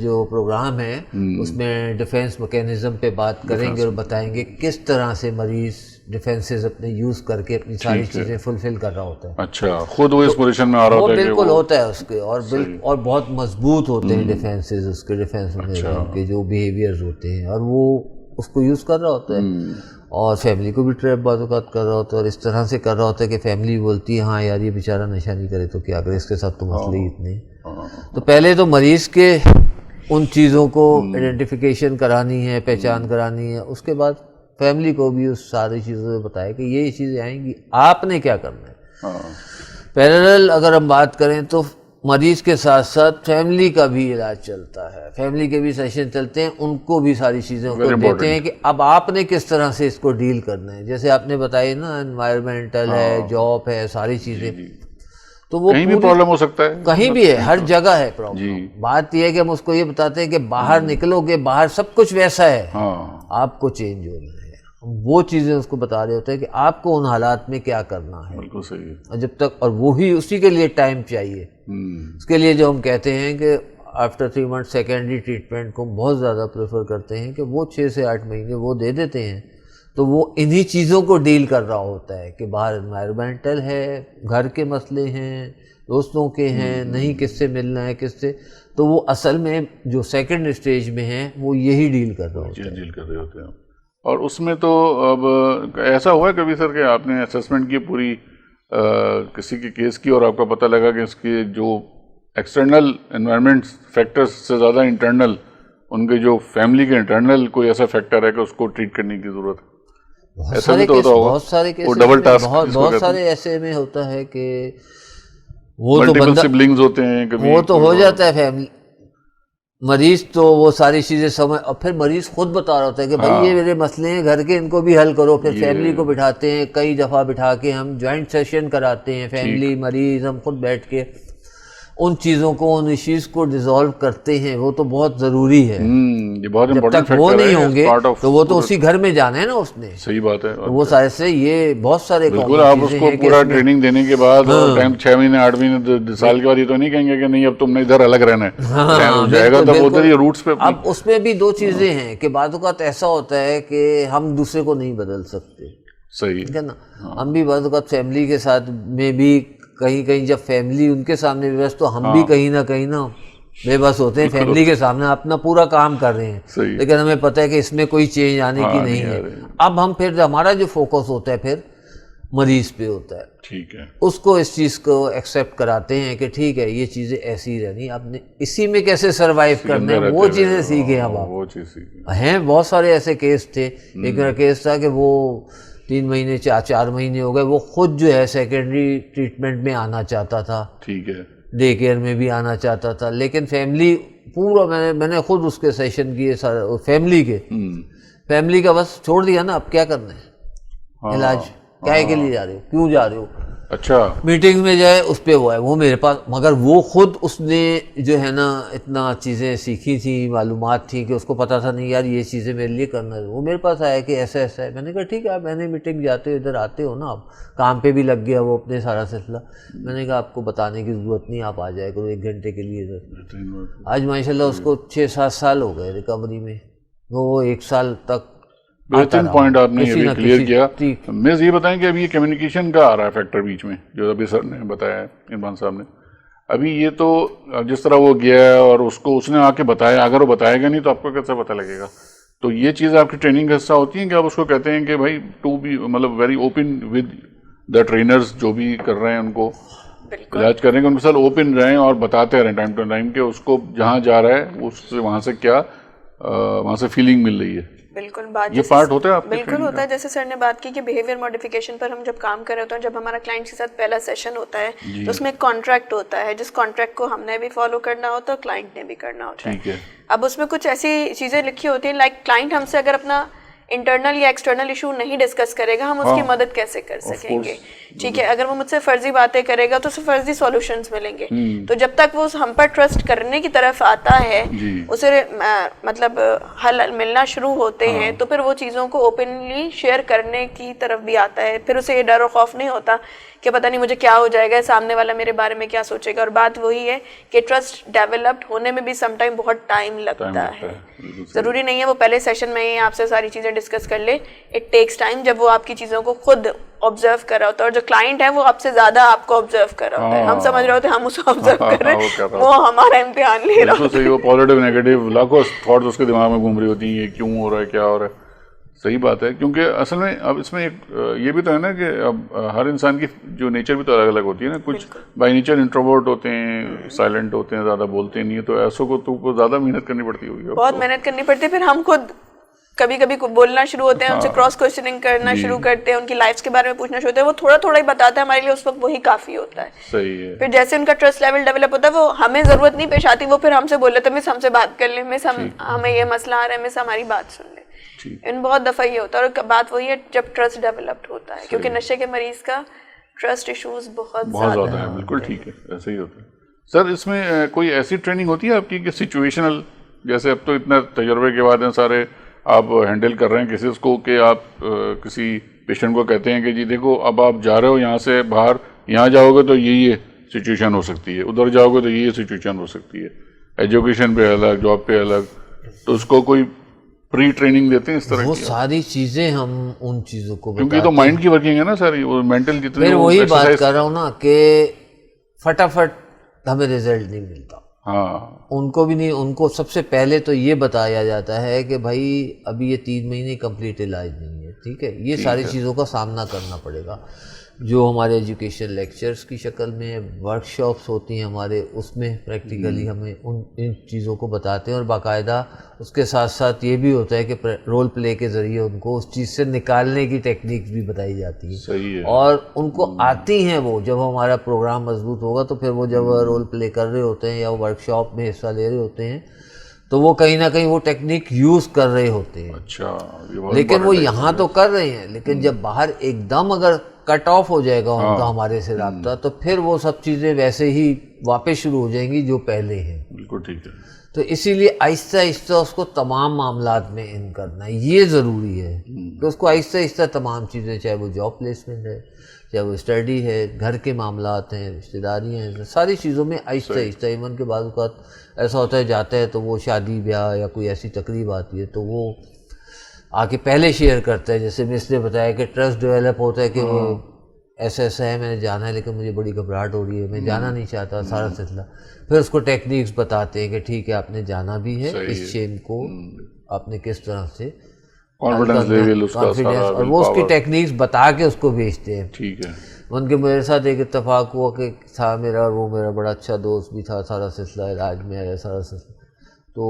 جو پروگرام ہے اس میں ڈیفینس میکینزم پہ بات کریں گے اور بتائیں گے کس طرح سے مریض ڈیفینسز اپنے یوز کر کے اپنی ساری چیزیں فلفل کر رہا ہوتا ہے. اچھا, خود وہ اس پوزیشن میں آ رہا ہوتا ہے. بالکل ہوتا ہے اس کے, اور بہت مضبوط ہوتے ہیں ڈیفینسز اس کے, ڈیفینس میکینزم کے جو بیہیویئرز ہوتے ہیں, اور وہ اس کو یوز کر رہا ہوتا ہے اور فیملی کو بھی ٹریپ بعض اوقات کر رہا ہوتا ہے, اور اس طرح سے کر رہا ہوتا ہے کہ فیملی بولتی ہے ہاں یار یہ بیچارہ نشہ نہیں کرے تو کیا کرے, اس کے ساتھ تو مسئلے ہی اتنے. تو پہلے تو مریض کے ان چیزوں کو آئیڈینٹیفیکیشن کرانی ہے, پہچان کرانی ہے, اس کے بعد فیملی کو بھی اس ساری چیزوں سے بتایا کہ یہ چیزیں آئیں گی, آپ نے کیا کرنا ہے. پیرالل اگر ہم بات کریں تو مریض کے ساتھ ساتھ فیملی کا بھی علاج چلتا ہے, فیملی کے بھی سیشن چلتے ہیں, ان کو بھی ساری چیزیں کو دیتے ہیں کہ اب آپ نے کس طرح سے اس کو ڈیل کرنا ہے. جیسے آپ نے بتائی نا انوائرمنٹل ہے, جاب ہے, ساری چیزیں, تو وہ کہیں بھی پرابلم ہو سکتا ہے, کہیں بھی ہے, ہر جگہ ہے پرابلم. بات یہ ہے کہ ہم اس کو یہ بتاتے ہیں کہ باہر نکلو گے, باہر سب کچھ ویسا ہے, آپ کو چینج ہونا ہے. وہ چیزیں اس کو بتا رہے ہوتے ہیں کہ آپ کو ان حالات میں کیا کرنا ہے. بالکل صحیح. اور جب تک, اور وہی اسی کے لیے ٹائم چاہیے. اس کے لیے جو ہم کہتے ہیں کہ آفٹر 3 منتھ سیکنڈری ٹریٹمنٹ کو بہت زیادہ پریفر کرتے ہیں کہ وہ 6 سے 8 مہینے وہ دے دیتے ہیں. تو وہ انہی چیزوں کو ڈیل کر رہا ہوتا ہے کہ باہر انوائرمنٹل ہے, گھر کے مسئلے ہیں, دوستوں کے ہیں, نہیں کس سے ملنا ہے کس سے, تو وہ اصل میں جو سیکنڈ اسٹیج میں ہیں وہ یہی ڈیل کر رہا ہوتا ہے. ڈیل کر رہے ہوتے ہیں. اور اس میں تو اب ایسا ہوا ہے کبھی سر کہ آپ نے اسیسمنٹ کی پوری کسی کے کیس کی اور آپ کا پتہ لگا کہ اس کے جو ایکسٹرنل انوائرمنٹ فیکٹرز سے زیادہ انٹرنل ان کے جو فیملی کے انٹرنل کوئی ایسا فیکٹر ہے کہ اس کو ٹریٹ کرنے کی ضرورت ہے؟ ایسا بھی تو ہوتا ہوگا. بہت سارے کیس, ڈبل ٹاسک, بہت سارے ایسے میں ہوتا ہے کہ وہ تو ملٹیپل سبلنگز ہوتے ہیں, کبھی وہ تو ہو جاتا ہے فیملی, مریض تو وہ ساری چیزیں سمجھ, اور پھر مریض خود بتا رہا ہوتا ہے کہ بھائی یہ میرے مسئلے ہیں گھر کے, ان کو بھی حل کرو. پھر فیملی کو بٹھاتے ہیں, کئی دفعہ بٹھا کے ہم جوائنٹ سیشن کراتے ہیں, فیملی مریض ہم خود بیٹھ کے ان چیزوں کو, ان ایشوز کو ڈیزالو کرتے ہیں. وہ تو بہت ضروری ہے. جب تک وہ نہیں ہوں گے تو وہ تو اسی گھر میں جانا ہے نا اس نے. صحیح بات ہے. وہ سارے سے یہ بہت سارے بالکل, آپ اس کو پورا ٹریننگ دینے کے بعد ٹائم 6 مہینے 8 مہینے سال کے بعد یہ تو نہیں کہیں گے کہ نہیں اب تم نے ادھر الگ رہنا ہے, جائے گا تب ادھر یہ روٹس پہ. اب اس میں بھی 2 چیزیں ہیں کہ بعض اوقات ایسا ہوتا ہے کہ ہم دوسرے کو نہیں بدل سکتے. صحیح ہے نا. ہم بھی بعض اوقات فیملی کے ساتھ میں بھی کہیں جب فیملی ان کے سامنے بے بس, تو ہم بھی کہیں نہ بے بس ہوتے ہیں فیملی کے سامنے, اپنا پورا کام کر رہے ہیں, لیکن ہمیں پتہ ہے کہ اس میں کوئی چینج آنے کی نہیں ہے. اب ہم پھر ہمارا جو فوکس ہوتا ہے پھر مریض پہ ہوتا ہے. ٹھیک ہے. اس کو اس چیز کو ایکسیپٹ کراتے ہیں کہ ٹھیک ہے یہ چیزیں ایسی ہی رہنی, آپ نے اسی میں کیسے سروائیو کرنا ہے وہ چیزیں سیکھیں. اب وہ چیز سیکھیں ہیں بہت سارے ایسے کیس تھے. ایک میرا کیس تھا کہ وہ 3 مہینے 4 مہینے ہو گئے, وہ خود جو ہے سیکنڈری ٹریٹمنٹ میں آنا چاہتا تھا, ٹھیک ہے, ڈے کیئر میں بھی آنا چاہتا تھا, لیکن فیملی پورا میں نے خود اس کے سیشن کیے سارے فیملی کا بس چھوڑ دیا نا. اب کیا کرنا ہے علاج, کیا کے لیے جا رہے ہو, کیوں جا رہے ہو, اچھا میٹنگ میں جائے اس پہ وہ ہے, وہ میرے پاس, مگر وہ خود اس نے جو ہے نا اتنا چیزیں سیکھی تھیں, معلومات تھیں کہ اس کو پتہ تھا نہیں یار یہ چیزیں میرے لیے کرنا ہے. وہ میرے پاس آیا کہ ایسا ایسا ہے. میں نے کہا ٹھیک ہے, آپ میں نے میٹنگ جاتے ہو ادھر آتے ہو نا, آپ کام پہ بھی لگ گیا وہ اپنے سارا سلسلہ. میں نے کہا آپ کو بتانے کی ضرورت نہیں, آپ آ جائے کرو 1 گھنٹے کے لیے ادھر. آج ماشاء اللہ اس کو 6-7 سال ہو گئے ریکوری میں. وہ 1 سال تک بہترین پوائنٹ آپ نے یہ بھی کلیئر کیا. مز یہ بتائیں کہ ابھی یہ کمیونیکیشن کا آ رہا ہے فیکٹر بیچ میں, جو ابھی سر نے بتایا ہے, عرفان صاحب نے. ابھی یہ تو جس طرح وہ گیا ہے اور اس نے آ کے بتایا, اگر وہ بتائے گا نہیں تو آپ کو کیسے پتہ لگے گا. تو یہ چیز آپ کی ٹریننگ کا حصہ ہوتی ہیں کہ آپ اس کو کہتے ہیں کہ بھائی ٹو بی مطلب very open with the trainers جو بھی کر رہے ہیں ان کو علاج کرنے کے ان کے ساتھ اوپن رہیں اور بتاتے رہیں ٹائم ٹو ٹائم کہ اس کو جہاں جا رہا ہے اس سے وہاں سے کیا وہاں سے فیلنگ مل رہی ہے. بالکل بات یہ پارٹ ہوتا ہے آپ بالکل ہوتا ہے. جیسے سر نے بات کی کہ بیہیویئر ماڈیفیکیشن پر ہم جب کام کر رہے ہوتے ہیں, جب ہمارا کلائنٹ کے ساتھ پہلا سیشن ہوتا ہے تو اس میں ایک کانٹریکٹ ہوتا ہے, جس کانٹریکٹ کو ہم نے بھی فالو کرنا ہوتا ہے اور کلائنٹ نے بھی کرنا ہوتا ہے. اب اس میں کچھ ایسی چیزیں لکھی ہوتی ہیں لائک کلائنٹ ہم سے اگر اپنا انٹرنل یا ایکسٹرنل ایشو نہیں ڈسکس کرے گا, ہم اس کی مدد کیسے کر سکیں گے. ٹھیک ہے, اگر وہ مجھ سے فرضی باتیں کرے گا تو اسے فرضی سولوشنز ملیں گے. تو جب تک وہ ہم پر ٹرسٹ کرنے کی طرف آتا ہے, اسے مطلب حل ملنا شروع ہوتے ہیں, تو پھر وہ چیزوں کو اوپنلی شیئر کرنے کی طرف بھی آتا ہے. پھر اسے یہ ڈر و خوف نہیں ہوتا کہ پتہ نہیں مجھے کیا ہو جائے گا, سامنے والا میرے بارے میں کیا سوچے گا. اور بات وہی ہے کہ ٹرسٹ ڈیولپڈ ہونے میں بھی سم ٹائم بہت ٹائم لگتا ہے. ضروری نہیں ہے وہ پہلے سیشن میں ہی آپ سے ساری چیزیں ڈسکس کر لے. اٹ ٹیکس ٹائم, جب وہ آپ کی چیزوں کو خود آبزرو کر رہا ہوتا ہے, اور جو کلائنٹ ہے وہ آپ سے زیادہ آپ کو آبزرو کر رہا ہوتا ہے. ہم سمجھ رہے ہوتے ہیں ہم اسے آبزرو کر رہے ہیں, وہ ہمارا امتحان لے رہا ہوتا ہے. وہ پازیٹیو نیگیٹو لاکھوں تھاٹس اس کے دماغ میں گھوم رہی ہوتی ہیں, یہ کیوں ہو رہا ہے, کیا ہو رہا ہے. صحیح بات ہے, کیونکہ اصل میں اب اس میں ایک یہ بھی تو ہے نا کہ اب ہر انسان کی جو نیچر بھی تو الگ الگ ہوتی ہے نا. کچھ بائی نیچر انٹروورٹ ہوتے ہیں, سائلنٹ ہوتے ہیں, زیادہ بولتے نہیں ہیں, تو ایسوں کو تو زیادہ محنت کرنی پڑتی ہوگی. بہت محنت کرنی پڑتی ہے. پھر ہم خود کبھی کبھی بولنا شروع ہوتے ہیں, ان سے کراس کوشچننگ کرنا شروع کرتے ہیں, ان کی لائفس کے بارے میں پوچھنا شروع ہوتے ہیں. وہ تھوڑا تھوڑا ہی بتاتا ہے, ہمارے لیے اس وقت وہی کافی ہوتا ہے. صحیح ہے. پھر جیسے ان کا ٹرسٹ لیول ڈیولپ ہوتا ہے, وہ ہمیں ضرورت نہیں پیش آتی, وہ پھر ہم سے بول لیتے ہیں مس ہم سے بات کر لیں, مس ہمیں یہ مسئلہ آ رہا ہے, مس ہماری بات سن لیں. ان بہت دفعہ یہ ہوتا ہے. اور بات وہی ہے جب ٹرسٹ ڈیولپڈ ہوتا ہے, کیونکہ نشے کے مریض کا ٹرسٹ ایشوز بہت زیادہ ہے. بالکل ٹھیک ہے, ایسا ہی ہوتا ہے. سر اس میں کوئی ایسی ٹریننگ ہوتی ہے آپ کی کہ سچویشنل, جیسے اب تو اتنا تجربے کے بعد ہیں سارے, آپ ہینڈل کر رہے ہیں کیسز کو, کہ آپ کسی پیشنٹ کو کہتے ہیں کہ جی دیکھو اب آپ جا رہے ہو یہاں سے باہر, یہاں جاؤ گے تو یہ سچویشن ہو سکتی ہے, ادھر جاؤ گے تو یہ سچویشن ہو سکتی ہے, ایجوکیشن پہ الگ, جاب پہ الگ, تو اس کو کوئی پری ٹریننگ دیتے ہیں اس طرح کی؟ وہ ساری چیزیں ہم ان چیزوں کو کیونکہ یہ تو مائنڈ کی ورکنگ ہے نا سر, وہ مینٹل جتنے. پھر وہی بات کر رہا ہوں نا کہ فٹافٹ ہمیں رزلٹ نہیں ملتا. ہاں, ان کو بھی نہیں. ان کو سب سے پہلے تو یہ بتایا جاتا ہے کہ بھائی ابھی یہ 3 مہینے کمپلیٹ علاج نہیں ہے. ٹھیک ہے, یہ ساری چیزوں کا سامنا کرنا پڑے گا. جو ہمارے ایجوکیشن لیکچرز کی شکل میں ورک شاپس ہوتی ہیں ہمارے, اس میں پریکٹیکلی ہمیں ان چیزوں کو بتاتے ہیں. اور باقاعدہ اس کے ساتھ ساتھ یہ بھی ہوتا ہے کہ رول پلے کے ذریعے ان کو اس چیز سے نکالنے کی ٹیکنیکس بھی بتائی جاتی ہیں. صحیح ہے. اور ان کو آتی ہیں وہ, جب ہمارا پروگرام مضبوط ہوگا تو پھر وہ جب رول پلے کر رہے ہوتے ہیں یا ورک شاپ میں حصہ لے رہے ہوتے ہیں تو وہ کہیں نہ کہیں وہ ٹیکنیک یوز کر رہے ہوتے ہیں. اچھا, لیکن وہ یہاں تو کر رہے ہیں, لیکن جب باہر ایک دم اگر کٹ آف ہو جائے گا ان کا ہمارے سے رابطہ, تو پھر وہ سب چیزیں ویسے ہی واپس شروع ہو جائیں گی جو پہلے ہیں. بالکل ٹھیک ہے. تو اسی لیے آہستہ آہستہ اس کو تمام معاملات میں ان کرنا یہ ضروری ہے کہ اس کو آہستہ آہستہ تمام چیزیں, چاہے وہ جاب پلیسمنٹ ہے, چاہے وہ اسٹڈی ہے, گھر کے معاملات ہیں, رشتہ داریاں ہیں, ساری چیزوں میں آہستہ آہستہ. ایون کے بعض اوقات ایسا ہوتا ہے جاتا ہے تو وہ شادی بیاہ یا کوئی ایسی تقریب آتی ہے تو وہ آ کے پہلے شیئر کرتا ہے. جیسے مس نے بتایا کہ ٹرسٹ ڈیولپ ہوتا ہے کہ وہ ایسا ایسا ہے, میں نے جانا ہے لیکن مجھے بڑی گھبراہٹ ہو رہی ہے, میں جانا نہیں چاہتا, سارا سلسلہ. پھر اس کو ٹیکنیکس بتاتے ہیں کہ ٹھیک ہے آپ نے جانا بھی ہے, اس چین کو آپ نے کس طرح سے کانفیڈنس لیول اس کا سارا، اور وہ اس کی ٹیکنیکس بتا کے اس کو بھیجتے ہیں. ٹھیک ہے. ان کے میرے ساتھ ایک اتفاق ہوا کہ تھا میرا، اور وہ میرا بڑا اچھا دوست بھی تھا، سارا سلسلہ علاج میں ہے، سارا سلسلہ تو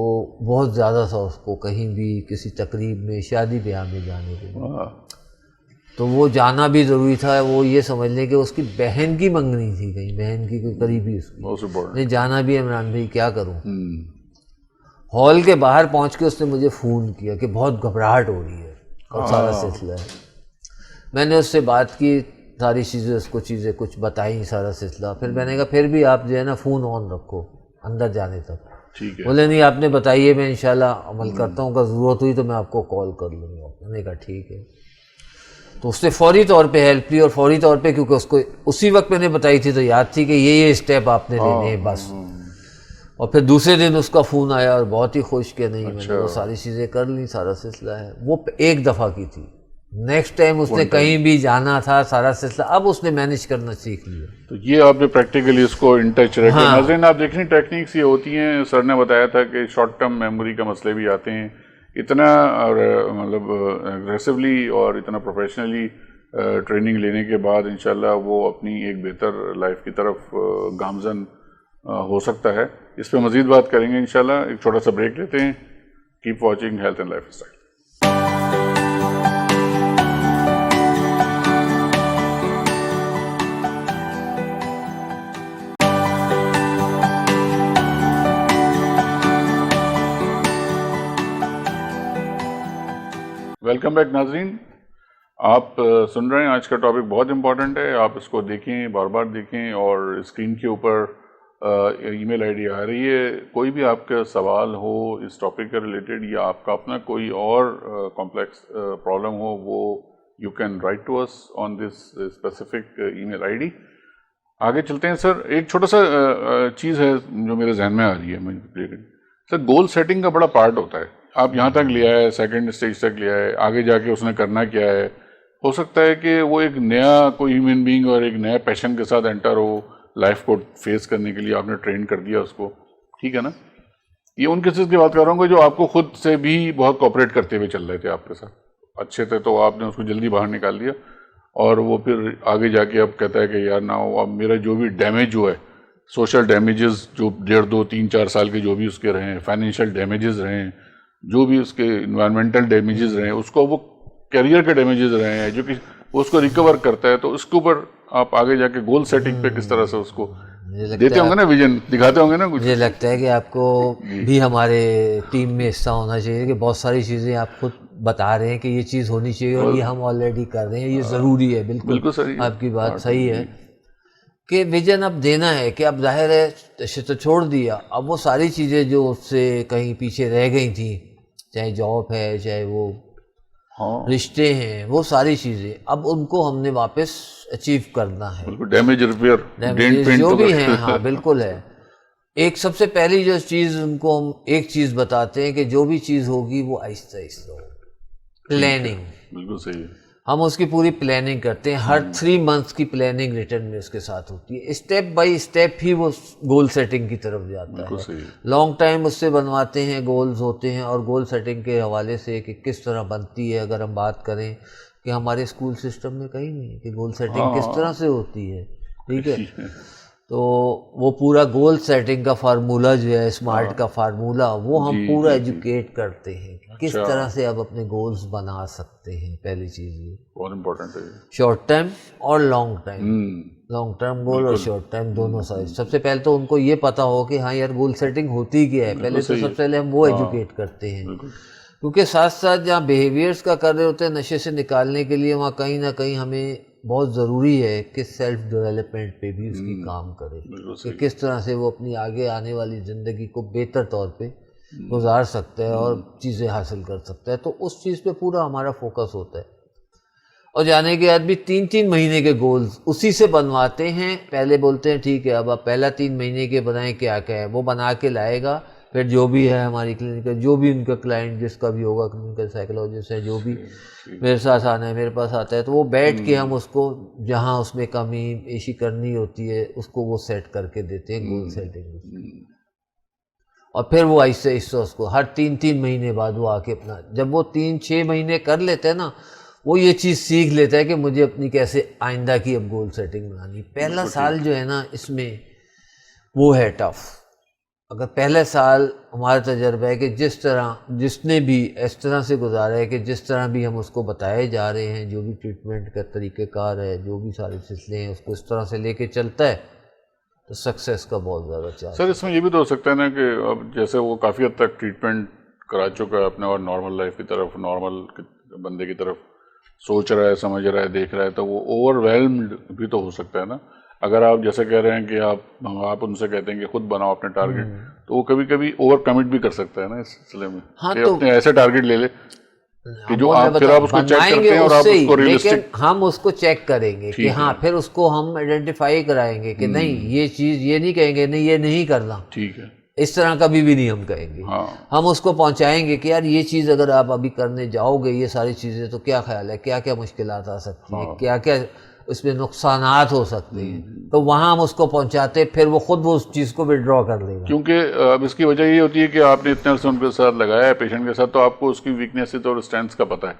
بہت زیادہ تھا اس کو کہیں بھی کسی تقریب میں، شادی بیاہ میں جانے کے لیے. تو وہ جانا بھی ضروری تھا. وہ یہ سمجھ لیں کہ اس کی بہن کی منگنی تھی، کہیں بہن کی کوئی قریبی اس کی، جانا بھی. عمران بھائی کیا کروں. ہال کے باہر پہنچ کے اس نے مجھے فون کیا کہ بہت گھبراہٹ ہو رہی ہے اور سارا سلسلہ ہے. میں نے اس سے بات کی، ساری چیزیں اس کو کچھ بتائیں، سارا سلسلہ. پھر میں نے کہا پھر بھی آپ جو ہے نا فون آن رکھو اندر جانے تک. بولے نہیں آپ نے بتائیے، میں انشاءاللہ عمل کرتا ہوں، اگر ضرورت ہوئی تو میں آپ کو کال کر لوں گا. میں نے کہا ٹھیک ہے. تو اس نے فوری طور پہ ہیلپ کی، اور فوری طور پہ کیونکہ اس کو اسی وقت میں نے بتائی تھی تو یاد تھی کہ یہ اسٹیپ آپ نے لینے ہیں بس. اور پھر دوسرے دن اس کا فون آیا اور بہت ہی خوش کہ نہیں میں نے وہ ساری چیزیں کر لی، سارا سلسلہ ہے. وہ ایک دفعہ کی تھی. نیکسٹ ٹائم اس نے کہیں بھی جانا تھا، سارا سلسلہ اب اس نے مینیج کرنا سیکھ لیا. تو یہ آپ نے پریکٹیکلی اس کو ان ٹچ رکھا. ناظرین آپ دیکھ رہے ہیں ٹیکنیکس یہ ہوتی ہیں. سر نے بتایا تھا کہ شارٹ ٹرم میموری کا مسئلے بھی آتے ہیں. اتنا مطلب اگریسولی اور اتنا پروفیشنلی ٹریننگ لینے کے بعد انشاءاللہ وہ اپنی ایک بہتر لائف کی طرف گامزن ہو سکتا ہے. اس پہ مزید بات کریں گے انشاءاللہ. ایک چھوٹا سا بریک لیتے ہیں. Keep watching health and life style. Welcome back ناظرین. آپ سن رہے ہیں آج کا ٹاپک بہت امپورٹنٹ ہے. آپ اس کو دیکھیں، بار بار دیکھیں. اور اسکرین کے اوپر ای میل آئی ڈی آ رہی ہے. کوئی بھی آپ کا سوال ہو اس ٹاپک کے ریلیٹڈ، یا آپ کا اپنا کوئی اور کمپلیکس پرابلم ہو، وہ you can write to us on this specific email I D. آگے چلتے ہیں سر. ایک چھوٹا سا چیز ہے جو میرے ذہن میں آ رہی ہے سر. گول سیٹنگ کا بڑا پارٹ ہوتا ہے. آپ یہاں تک لیا ہے، سیکنڈ اسٹیج تک لیا ہے، آگے جا کے اس نے کرنا کیا ہے. ہو سکتا ہے کہ وہ ایک نیا کوئی ہیومن بینگ اور ایک نیا پیشن کے ساتھ انٹر ہو لائف کو فیس کرنے کے لیے. آپ نے ٹرین کر دیا اس کو، ٹھیک ہے نا. یہ ان کیسز کی بات کر رہا ہوں جو آپ کو خود سے بھی بہت کوپریٹ کرتے ہوئے چل رہے تھے، آپ کے ساتھ اچھے تھے، تو آپ نے اس کو جلدی باہر نکال دیا. اور وہ پھر آگے جا کے اب کہتا ہے کہ یار نہ اب میرا جو بھی ڈیمیج ہوا ہے، سوشل ڈیمیجز جو 1.5 2 3 4 سال کے جو بھی اس کے رہے ہیں، فائنینشیل ڈیمیجز رہے ہیں، جو بھی اس کے انوائرمنٹل ڈیمیجز رہے ہیں، اس کو وہ کیریئر کے ڈیمیجز رہے ہیں جو کہ وہ اس کو ریکور کرتا ہے. تو اس کے اوپر آپ آگے جا کے گول سیٹنگ پہ کس طرح سے اس کو دیتے ہوں گے نا، ویژن دکھاتے ہوں گے نا کچھ. مجھے لگتا ہے کہ آپ کو بھی ہمارے ٹیم میں حصہ ہونا چاہیے کہ بہت ساری چیزیں آپ خود بتا رہے ہیں کہ یہ چیز ہونی چاہیے اور یہ ہم آلریڈی کر رہے ہیں، یہ ضروری ہے. بالکل صحیح، آپ کی بات صحیح ہے کہ ویژن اب دینا ہے کہ اب ظاہر ہے تو چھوڑ دیا. اب وہ ساری چیزیں جو اس سے کہیں پیچھے رہ گئی تھیں، چاہے جاب ہے، چاہے وہ رشتے ہیں، وہ ساری چیزیں اب ان کو ہم نے واپس اچیو کرنا ہے. ڈیمیج ریپیئر جو بھی ہیں، ہاں بالکل ہے. ایک سب سے پہلی جو چیز ان کو ہم ایک چیز بتاتے ہیں کہ جو بھی چیز ہوگی وہ آہستہ آہستہ ہو. پلاننگ، بالکل صحیح ہے. ہم اس کی پوری پلاننگ کرتے ہیں. ہر 3 منتھس کی پلاننگ ریٹرن میں اس کے ساتھ ہوتی ہے. اسٹیپ بائی اسٹیپ ہی وہ گول سیٹنگ کی طرف جاتا ہے. لانگ ٹائم اس سے بنواتے ہیں، گولز ہوتے ہیں. اور گول سیٹنگ کے حوالے سے کہ کس طرح بنتی ہے، اگر ہم بات کریں کہ ہمارے اسکول سسٹم میں کہیں نہیں کہ گول سیٹنگ کس طرح سے ہوتی ہے، ٹھیک ہے. تو وہ پورا گول سیٹنگ کا فارمولہ جو ہے، اسمارٹ کا فارمولہ، وہ ہم پورا ایجوکیٹ کرتے ہیں کس طرح سے آپ اپنے گولز بنا سکتے ہیں. پہلی چیز یہ بہت امپورٹنٹ ہے، شارٹ ٹرم اور long time. Long term goal اور شارٹ ٹرم دونوں سائز. سب سے پہلے تو ان کو یہ پتا ہو کہ ہاں یار گول سیٹنگ ہوتی کیا ہے. پہلے تو سب سے پہلے ہم وہ ایجوکیٹ کرتے ہیں، کیونکہ ساتھ ساتھ جہاں بیہیویئرس کا کر رہے ہوتے ہیں نشے سے نکالنے کے لیے، وہاں کہیں نہ کہیں ہمیں بہت ضروری ہے کہ سیلف ڈیولپمنٹ پہ بھی اس کی کام کرے کہ کس طرح سے وہ اپنی آگے آنے والی زندگی کو بہتر طور پہ گزار سکتا ہے اور چیزیں حاصل کر سکتا ہے. تو اس چیز پہ پورا ہمارا فوکس ہوتا ہے. اور جانے کے بعد بھی 3 مہینے کے گولز اسی سے بنواتے ہیں. پہلے بولتے ہیں ٹھیک ہے اب آپ پہلا 3 مہینے کے بنائیں، کیا کیا ہے وہ بنا کے لائے گا. پھر جو بھی ہے ہماری کلینک جو بھی ان کا کلائنٹ جس کا بھی ہوگا، کلینکل سائیکولوجسٹ ہے، جو بھی میرے ساتھ آنا ہے، میرے پاس آتا ہے، تو وہ بیٹھ کے ہم اس کو جہاں اس میں کمی بیشی کرنی ہوتی ہے اس کو وہ سیٹ کر کے دیتے ہیں. گول سیٹنگ اور پھر وہ آہستہ آہستہ اس کو ہر 3 مہینے بعد وہ آ کے اپنا، جب وہ 3-6 مہینے کر لیتے ہیں نا، وہ یہ چیز سیکھ لیتا ہے کہ مجھے اپنی کیسے آئندہ کی اب گول سیٹنگ بنانی. پہلا سال جو ہے نا اس میں وہ ہے ٹف. اگر پہلے سال ہمارا تجربہ ہے کہ جس نے بھی اس طرح سے گزارا ہے کہ جس طرح بھی ہم اس کو بتائے جا رہے ہیں، جو بھی ٹریٹمنٹ کا طریقہ کار ہے، جو بھی سارے سلسلے ہیں، اس کو اس طرح سے لے کے چلتا ہے تو سکسیس کا بہت زیادہ چانس. سر اس میں یہ بھی تو ہو سکتا ہے نا کہ اب جیسے وہ کافی حد تک ٹریٹمنٹ کرا چکا ہے اپنے اور نارمل لائف کی طرف، نارمل بندے کی طرف سوچ رہا ہے، سمجھ رہا ہے، دیکھ رہا ہے، تو وہ اوور ویلمڈ بھی تو ہو سکتا ہے نا. اگر آپ جیسے کہہ رہے ہیں کہ آپ ان سے کہتے ہیں کہ خود بناؤ اپنے ٹارگیٹ، تو وہ کبھی کبھی اوور کمٹ بھی کر سکتا ہے نا اس سلسلے میں. ہاں کہ تو اپنے ایسے ٹارگیٹ لے لے کہ جو آپ پھر آپ اس کو چیک کرتے ہیں اور آپ اس کو لیکن ہم اس کو چیک کریں گے کہ ہاں پھر اس کو ہم آئیڈینٹیفائی کرائیں گے کہ نہیں یہ چیز، یہ نہیں کہیں گے نہیں یہ نہیں کرنا، ٹھیک ہے، اس طرح کبھی بھی نہیں ہم کہیں گے. ہم اس کو پہنچائیں گے کہ یار یہ چیز اگر آپ ابھی کرنے جاؤ گے یہ ساری چیزیں، تو کیا خیال ہے، کیا کیا مشکلات آ سکتی ہیں، کیا کیا اس میں نقصانات ہو سکتے ہیں. تو وہاں ہم اس کو پہنچاتے، پھر وہ خود وہ اس چیز کو وڈرا کر لے گا. کیونکہ اب اس کی وجہ یہ ہوتی ہے کہ آپ نے اتنے عرصے ان کے ساتھ لگایا ہے پیشنٹ کے ساتھ، تو آپ کو اس کی ویکنیسز اور اسٹرینتھس کا پتہ ہے.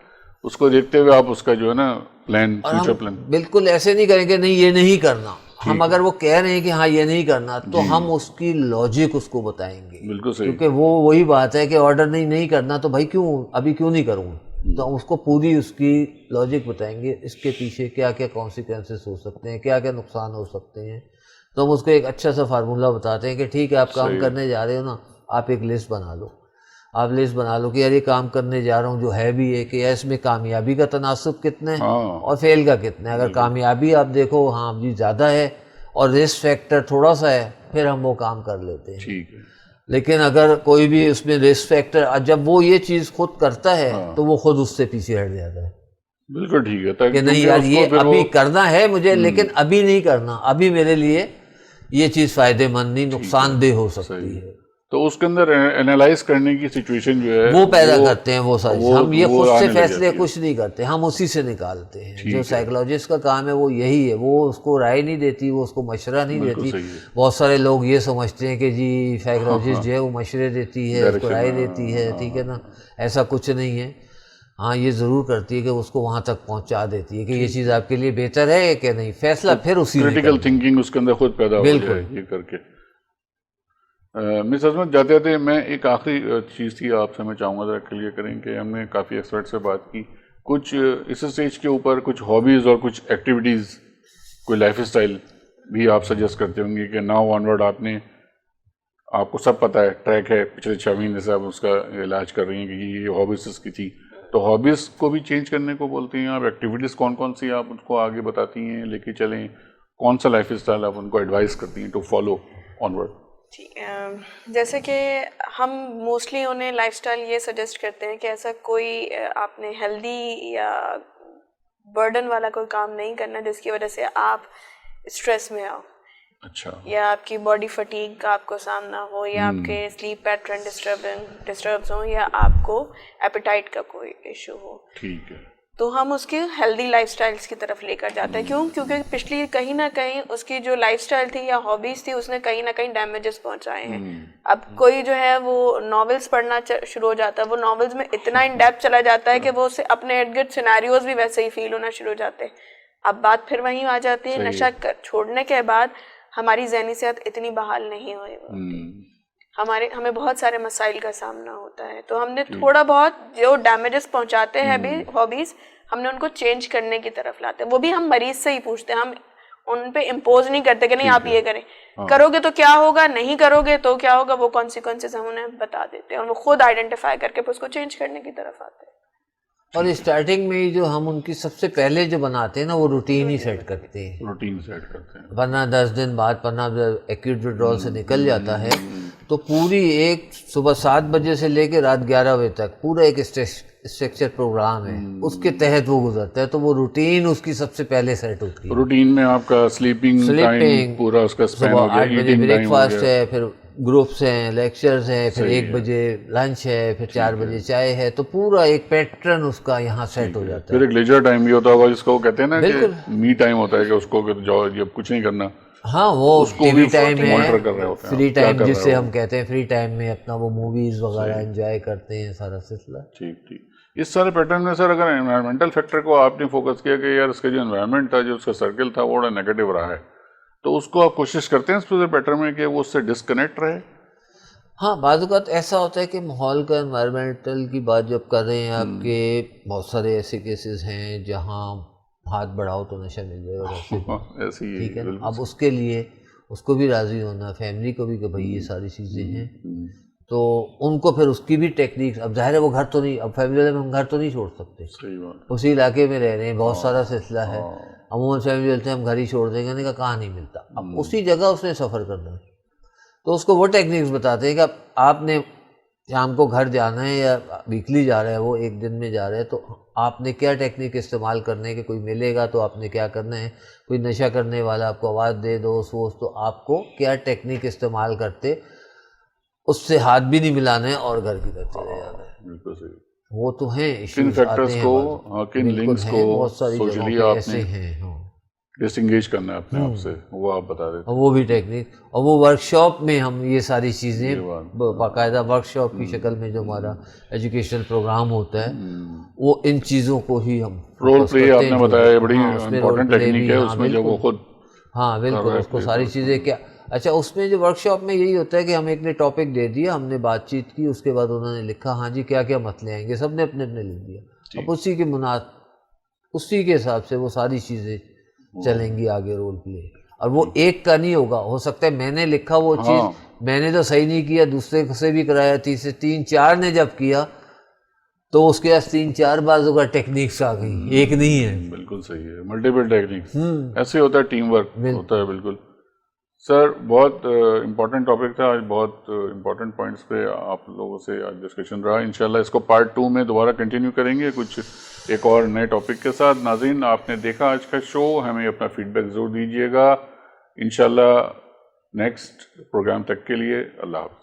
اس کو دیکھتے ہوئے آپ اس کا جو ہے نا پلان، فیوچر پلان بالکل ایسے نہیں کریں گے نہیں یہ نہیں کرنا. ہم اگر وہ کہہ رہے ہیں کہ ہاں یہ نہیں کرنا، تو ہم اس کی لاجک اس کو بتائیں گے. بالکل صحیح. کیونکہ وہ وہی بات ہے کہ آرڈر نہیں کرنا، تو بھائی کیوں ابھی کیوں نہیں کروں؟ تو ہم اس کو پوری اس کی لاجک بتائیں گے، اس کے پیچھے کیا کیا کانسیکوینسز ہو سکتے ہیں، کیا کیا نقصان ہو سکتے ہیں. تو ہم اس کو ایک اچھا سا فارمولہ بتاتے ہیں کہ ٹھیک ہے آپ کام کرنے جا رہے ہو نا، آپ ایک لسٹ بنا لو. آپ لسٹ بنا لو کہ یار یہ کام کرنے جا رہا ہوں جو ہے بھی ہے کہ اس میں کامیابی کا تناسب کتنا ہے اور فیل کا کتنا ہے. اگر کامیابی آپ دیکھو ہاں جی زیادہ ہے اور رسک فیکٹر تھوڑا سا ہے، پھر ہم وہ کام کر لیتے ہیں. ٹھیک ہے. لیکن اگر کوئی بھی اس میں رسک فیکٹر، جب وہ یہ چیز خود کرتا ہے تو وہ خود اس سے پیچھے ہٹ جاتا ہے. بالکل ٹھیک ہے کہ نہیں یار یہ ابھی کرنا ہے مجھے، لیکن ابھی نہیں کرنا، ابھی میرے لیے یہ چیز فائدہ مند نہیں، نقصان دہ ہو سکتی ہے. تو اس کے اندر انالائز کرنے کی سچویشن جو ہے وہ پیدا کرتے ہیں وہ ساری. ہم یہ خود سے فیصلے کچھ نہیں کرتے، ہم اسی سے نکالتے ہیں. جو سائیکولوجسٹ کا کام ہے وہ یہی ہے، وہ اس کو رائے نہیں دیتی، وہ اس کو مشورہ نہیں دیتی. بہت سارے لوگ یہ سمجھتے ہیں کہ جی سائیکولوجسٹ جو ہے وہ مشورے دیتی ہے، اس کو رائے دیتی ہے، ٹھیک ہے نا. ایسا کچھ نہیں ہے. ہاں یہ ضرور کرتی ہے کہ اس کو وہاں تک پہنچا دیتی ہے کہ یہ چیز آپ کے لیے بہتر ہے کہ نہیں. فیصلہ پھر اسی کریٹیکل تھنکنگ اس کے اندر خود پیدا ہو جائے یہ کر کے. مس عظمت جاتے جاتے میں ایک آخری چیز تھی آپ سے میں چاہوں گا ذرا کلیئر کریں کہ ہم نے کافی ایکسپرٹ سے بات کی، کچھ اس اسٹیج کے اوپر کچھ ہابیز اور کچھ ایکٹیویٹیز، کوئی لائف اسٹائل بھی آپ سجیسٹ کرتے ہوں گے کہ ناؤ آن ورڈ آپ کو سب پتہ ہے، ٹریک ہے پچھلے 6 مہینے سے آپ اس کا علاج کر رہی ہیں کہ یہ ہابیز اس کی تھی، تو ہابیز کو بھی چینج کرنے کو بولتے ہیں آپ. ایکٹیویٹیز کون کون سی آپ ان کو آگے بتاتی ہیں، لے کے چلیں، کون سا لائف اسٹائل آپ ان کو ایڈوائز کرتی ہیں ٹو فالو آن ورڈ؟ جیسے کہ ہم موسٹلی انہیں لائف اسٹائل یہ سجیسٹ کرتے ہیں کہ ایسا کوئی آپ نے ہیلدی یا برڈن والا کوئی کام نہیں کرنا جس کی وجہ سے آپ اسٹریس میں آؤ. اچھا. یا آپ کی باڈی فٹیگ کا آپ کو سامنا ہو، یا آپ کے سلیپ پیٹرن ڈسٹربس ہوں، یا آپ کو ایپیٹائٹ کا کوئی ایشو ہو. ٹھیک ہے. تو ہم اس کی ہیلدی لائف سٹائلز کی طرف لے کر جاتے ہیں. کیونکہ پچھلی کہیں نہ کہیں اس کی جو لائف سٹائل تھی یا ہابیز تھی اس نے کہیں نہ کہیں ڈیمیجز پہنچائے ہیں. اب کوئی جو ہے وہ ناولز پڑھنا شروع ہو جاتا ہے، وہ ناولز میں اتنا ان ڈیپتھ چلا جاتا ہے کہ وہ اسے اپنے ارد گرد سیناریوز بھی ویسے ہی فیل ہونا شروع ہو جاتے ہیں. اب بات پھر وہیں آ جاتی ہے، نشہ چھوڑنے کے بعد ہماری ذہنی صحت اتنی بحال نہیں ہوئی ہوتی، ہمیں بہت سارے مسائل کا سامنا ہوتا ہے. تو ہم نے تھوڑا بہت جو ڈیمیجز پہنچاتے ہیں بھی ہابیز، ہم نے ان کو چینج کرنے کی طرف لاتے ہیں. وہ بھی ہم مریض سے ہی پوچھتے ہیں، ہم ان پہ امپوز نہیں کرتے کہ نہیں آپ یہ کریں، کرو گے تو کیا ہوگا، نہیں کرو گے تو کیا ہوگا. وہ کانسیکوینسز ہم انہیں بتا دیتے ہیں اور وہ خود آئیڈینٹیفائی کر کے پھر اس کو چینج کرنے کی طرف آتے ہیں. اور اسٹارٹنگ میں جو ہم ان کی سب سے پہلے جو بناتے ہیں نا وہ روٹین ہی سیٹ کرتے ہیں. روٹین سیٹ کرتے ہیں. 15-10 دن بعد 15 ایکیوٹ وڈرال سے نکل جاتا ہے تو پوری ایک صبح 7 بجے سے لے کے رات 11 بجے تک پورا ایک اسٹرکچر پروگرام ہے، اس کے تحت وہ گزرتا ہے. تو وہ روٹین اس کی سب سے پہلے سیٹ ہوتی ہے. روٹین میں آپ کا سلیپنگ ٹائم پورا اس کا اسپین ہو گیا، 8 بجے بریک فاسٹ ہے، پھر گروپس ہیں، لیکچرز ہیں، پھر 1 بجے لنچ ہے، پھر 4 بجے چائے ہے. تو پورا ایک پیٹرن اس کا یہاں سیٹ ہو جاتا ہے. پھر ایک لیجر ٹائم بھی ہوتا ہوگا جس کو وہ کہتے ہیں نا کہ می ٹائم ہوتا ہے کہ اس کو جاؤ جب کچھ نہیں کرنا ہاں وہ ٹی وی ٹائم ہے، فری ٹائم جس سے ہیں ہم کہتے ہیں، فری ٹائم میں اپنا وہ موویز وغیرہ انجوائے کرتے ہیں، سارا سلسلہ. ٹھیک ٹھیک. اس سارے پیٹرن میں سر اگر انوائرمنٹل فیکٹر کو آپ نے فوکس کیا کہ یار اس کا جو انوائرمنٹ تھا، جو اس کا سرکل تھا، وہ بڑا نیگیٹو رہا ہے، تو اس کو آپ کوشش کرتے ہیں اس پورے پیٹرن میں کہ وہ اس سے ڈسکنیکٹ رہے؟ ہاں بعض اوقات ایسا ہوتا ہے کہ ماحول کا، انوائرمنٹل کی بات جب کر رہے ہیں آپ کے، بہت سارے ایسے کیسز ہیں جہاں ہاتھ بڑھاؤ تو نشہ مل جائے گا ویسے، ایسے ہی. ٹھیک ہے. اب اس کے لیے اس کو بھی راضی ہونا، فیملی کو بھی کہ بھائی یہ ساری چیزیں ہیں، تو ان کو پھر اس کی بھی ٹیکنیک. اب ظاہر ہے وہ گھر تو نہیں، اب فیملی والے میں ہم گھر تو نہیں چھوڑ سکتے، اسی علاقے میں رہ رہے ہیں، بہت سارا سلسلہ ہے. عموماً فیملی والے ہم گھر ہی چھوڑ دیں گے، نے کہا کہاں نہیں ملتا. اب اسی جگہ اس نے سفر کرنا ہے، تو اس کو وہ ٹیکنیکس بتاتے ہیں کہ اب آپ نے شام کو گھر جانا ہے یا ویکلی جا رہا ہے، وہ ایک دن میں جا رہا ہے، تو آپ نے کیا ٹیکنیک استعمال کرنے ہے کہ کوئی ملے گا تو آپ نے کیا کرنا ہے، کوئی نشہ کرنے والا آپ کو آواز دے دو تو آپ کو کیا ٹیکنیک استعمال کرتے، اس سے ہاتھ بھی نہیں ملانا ہے اور گھر کی طرف چلے جانا ہے. بالکل صحیح. وہ تو ہیں کن ایشوز فیکٹرز آتے ہیں، کو، کن لنکس کو بہت ساری جگہوں سوشلی پہ آپ ایسے نے ہیں. ہاں ڈس انگیج کرنا ہے اپنے آپ سے، وہ آپ بتا دیتے اور وہ بھی ٹیکنیک، اور وہ ورک شاپ میں ہم یہ ساری چیزیں باقاعدہ ورک شاپ کی شکل میں جو ہمارا ایجوکیشنل پروگرام ہوتا ہے، وہ ان چیزوں کو ہی ہم رول پلے آپ نے بتایا، بڑی اس میں رول امپورٹنٹ پلے ٹیکنیک بھی. ہے ہاں اس میں جب وہ خود. ہاں بالکل، اس کو ساری چیزیں کیا. اچھا اس میں جو ورک شاپ میں یہی ہوتا ہے کہ ہم ایک نے ٹاپک دے دیا، ہم نے بات چیت کی، اس کے بعد انہوں نے لکھا ہاں جی کیا کیا مسئلے آئیں گے، سب نے اپنے اپنے لکھ دیا. اب اسی کے حساب سے وہ ساری چیزیں چلیں گی آگے رول پلے. اور وہ ایک کا نہیں ہوگا، ہو سکتا ہے میں نے لکھا وہ چیز میں نے تو صحیح نہیں کیا، دوسرے سے بھی کرایا، تیسرے 3-4 نے جب کیا تو اس کے پاس 3-4 بازوں کا ٹیکنیکس آ گئی، ایک نہیں ہے. بالکل صحیح ہے، ملٹیپل ٹیکنیکس. ایسے ہوتا ہے، ٹیم ورک ہوتا ہے. بالکل سر، بہت امپورٹنٹ ٹاپک تھا آج، بہت امپورٹنٹ پوائنٹس پہ آپ لوگوں سے آج ڈسکشن رہا. انشاءاللہ اس کو پارٹ 2 میں دوبارہ کنٹینیو کریں گے کچھ ایک اور نئے ٹاپک کے ساتھ. ناظرین آپ نے دیکھا آج کا شو، ہمیں اپنا فیڈ بیک ضرور دیجیے گا. انشاءاللہ نیکسٹ پروگرام تک کے لیے اللہ حافظ.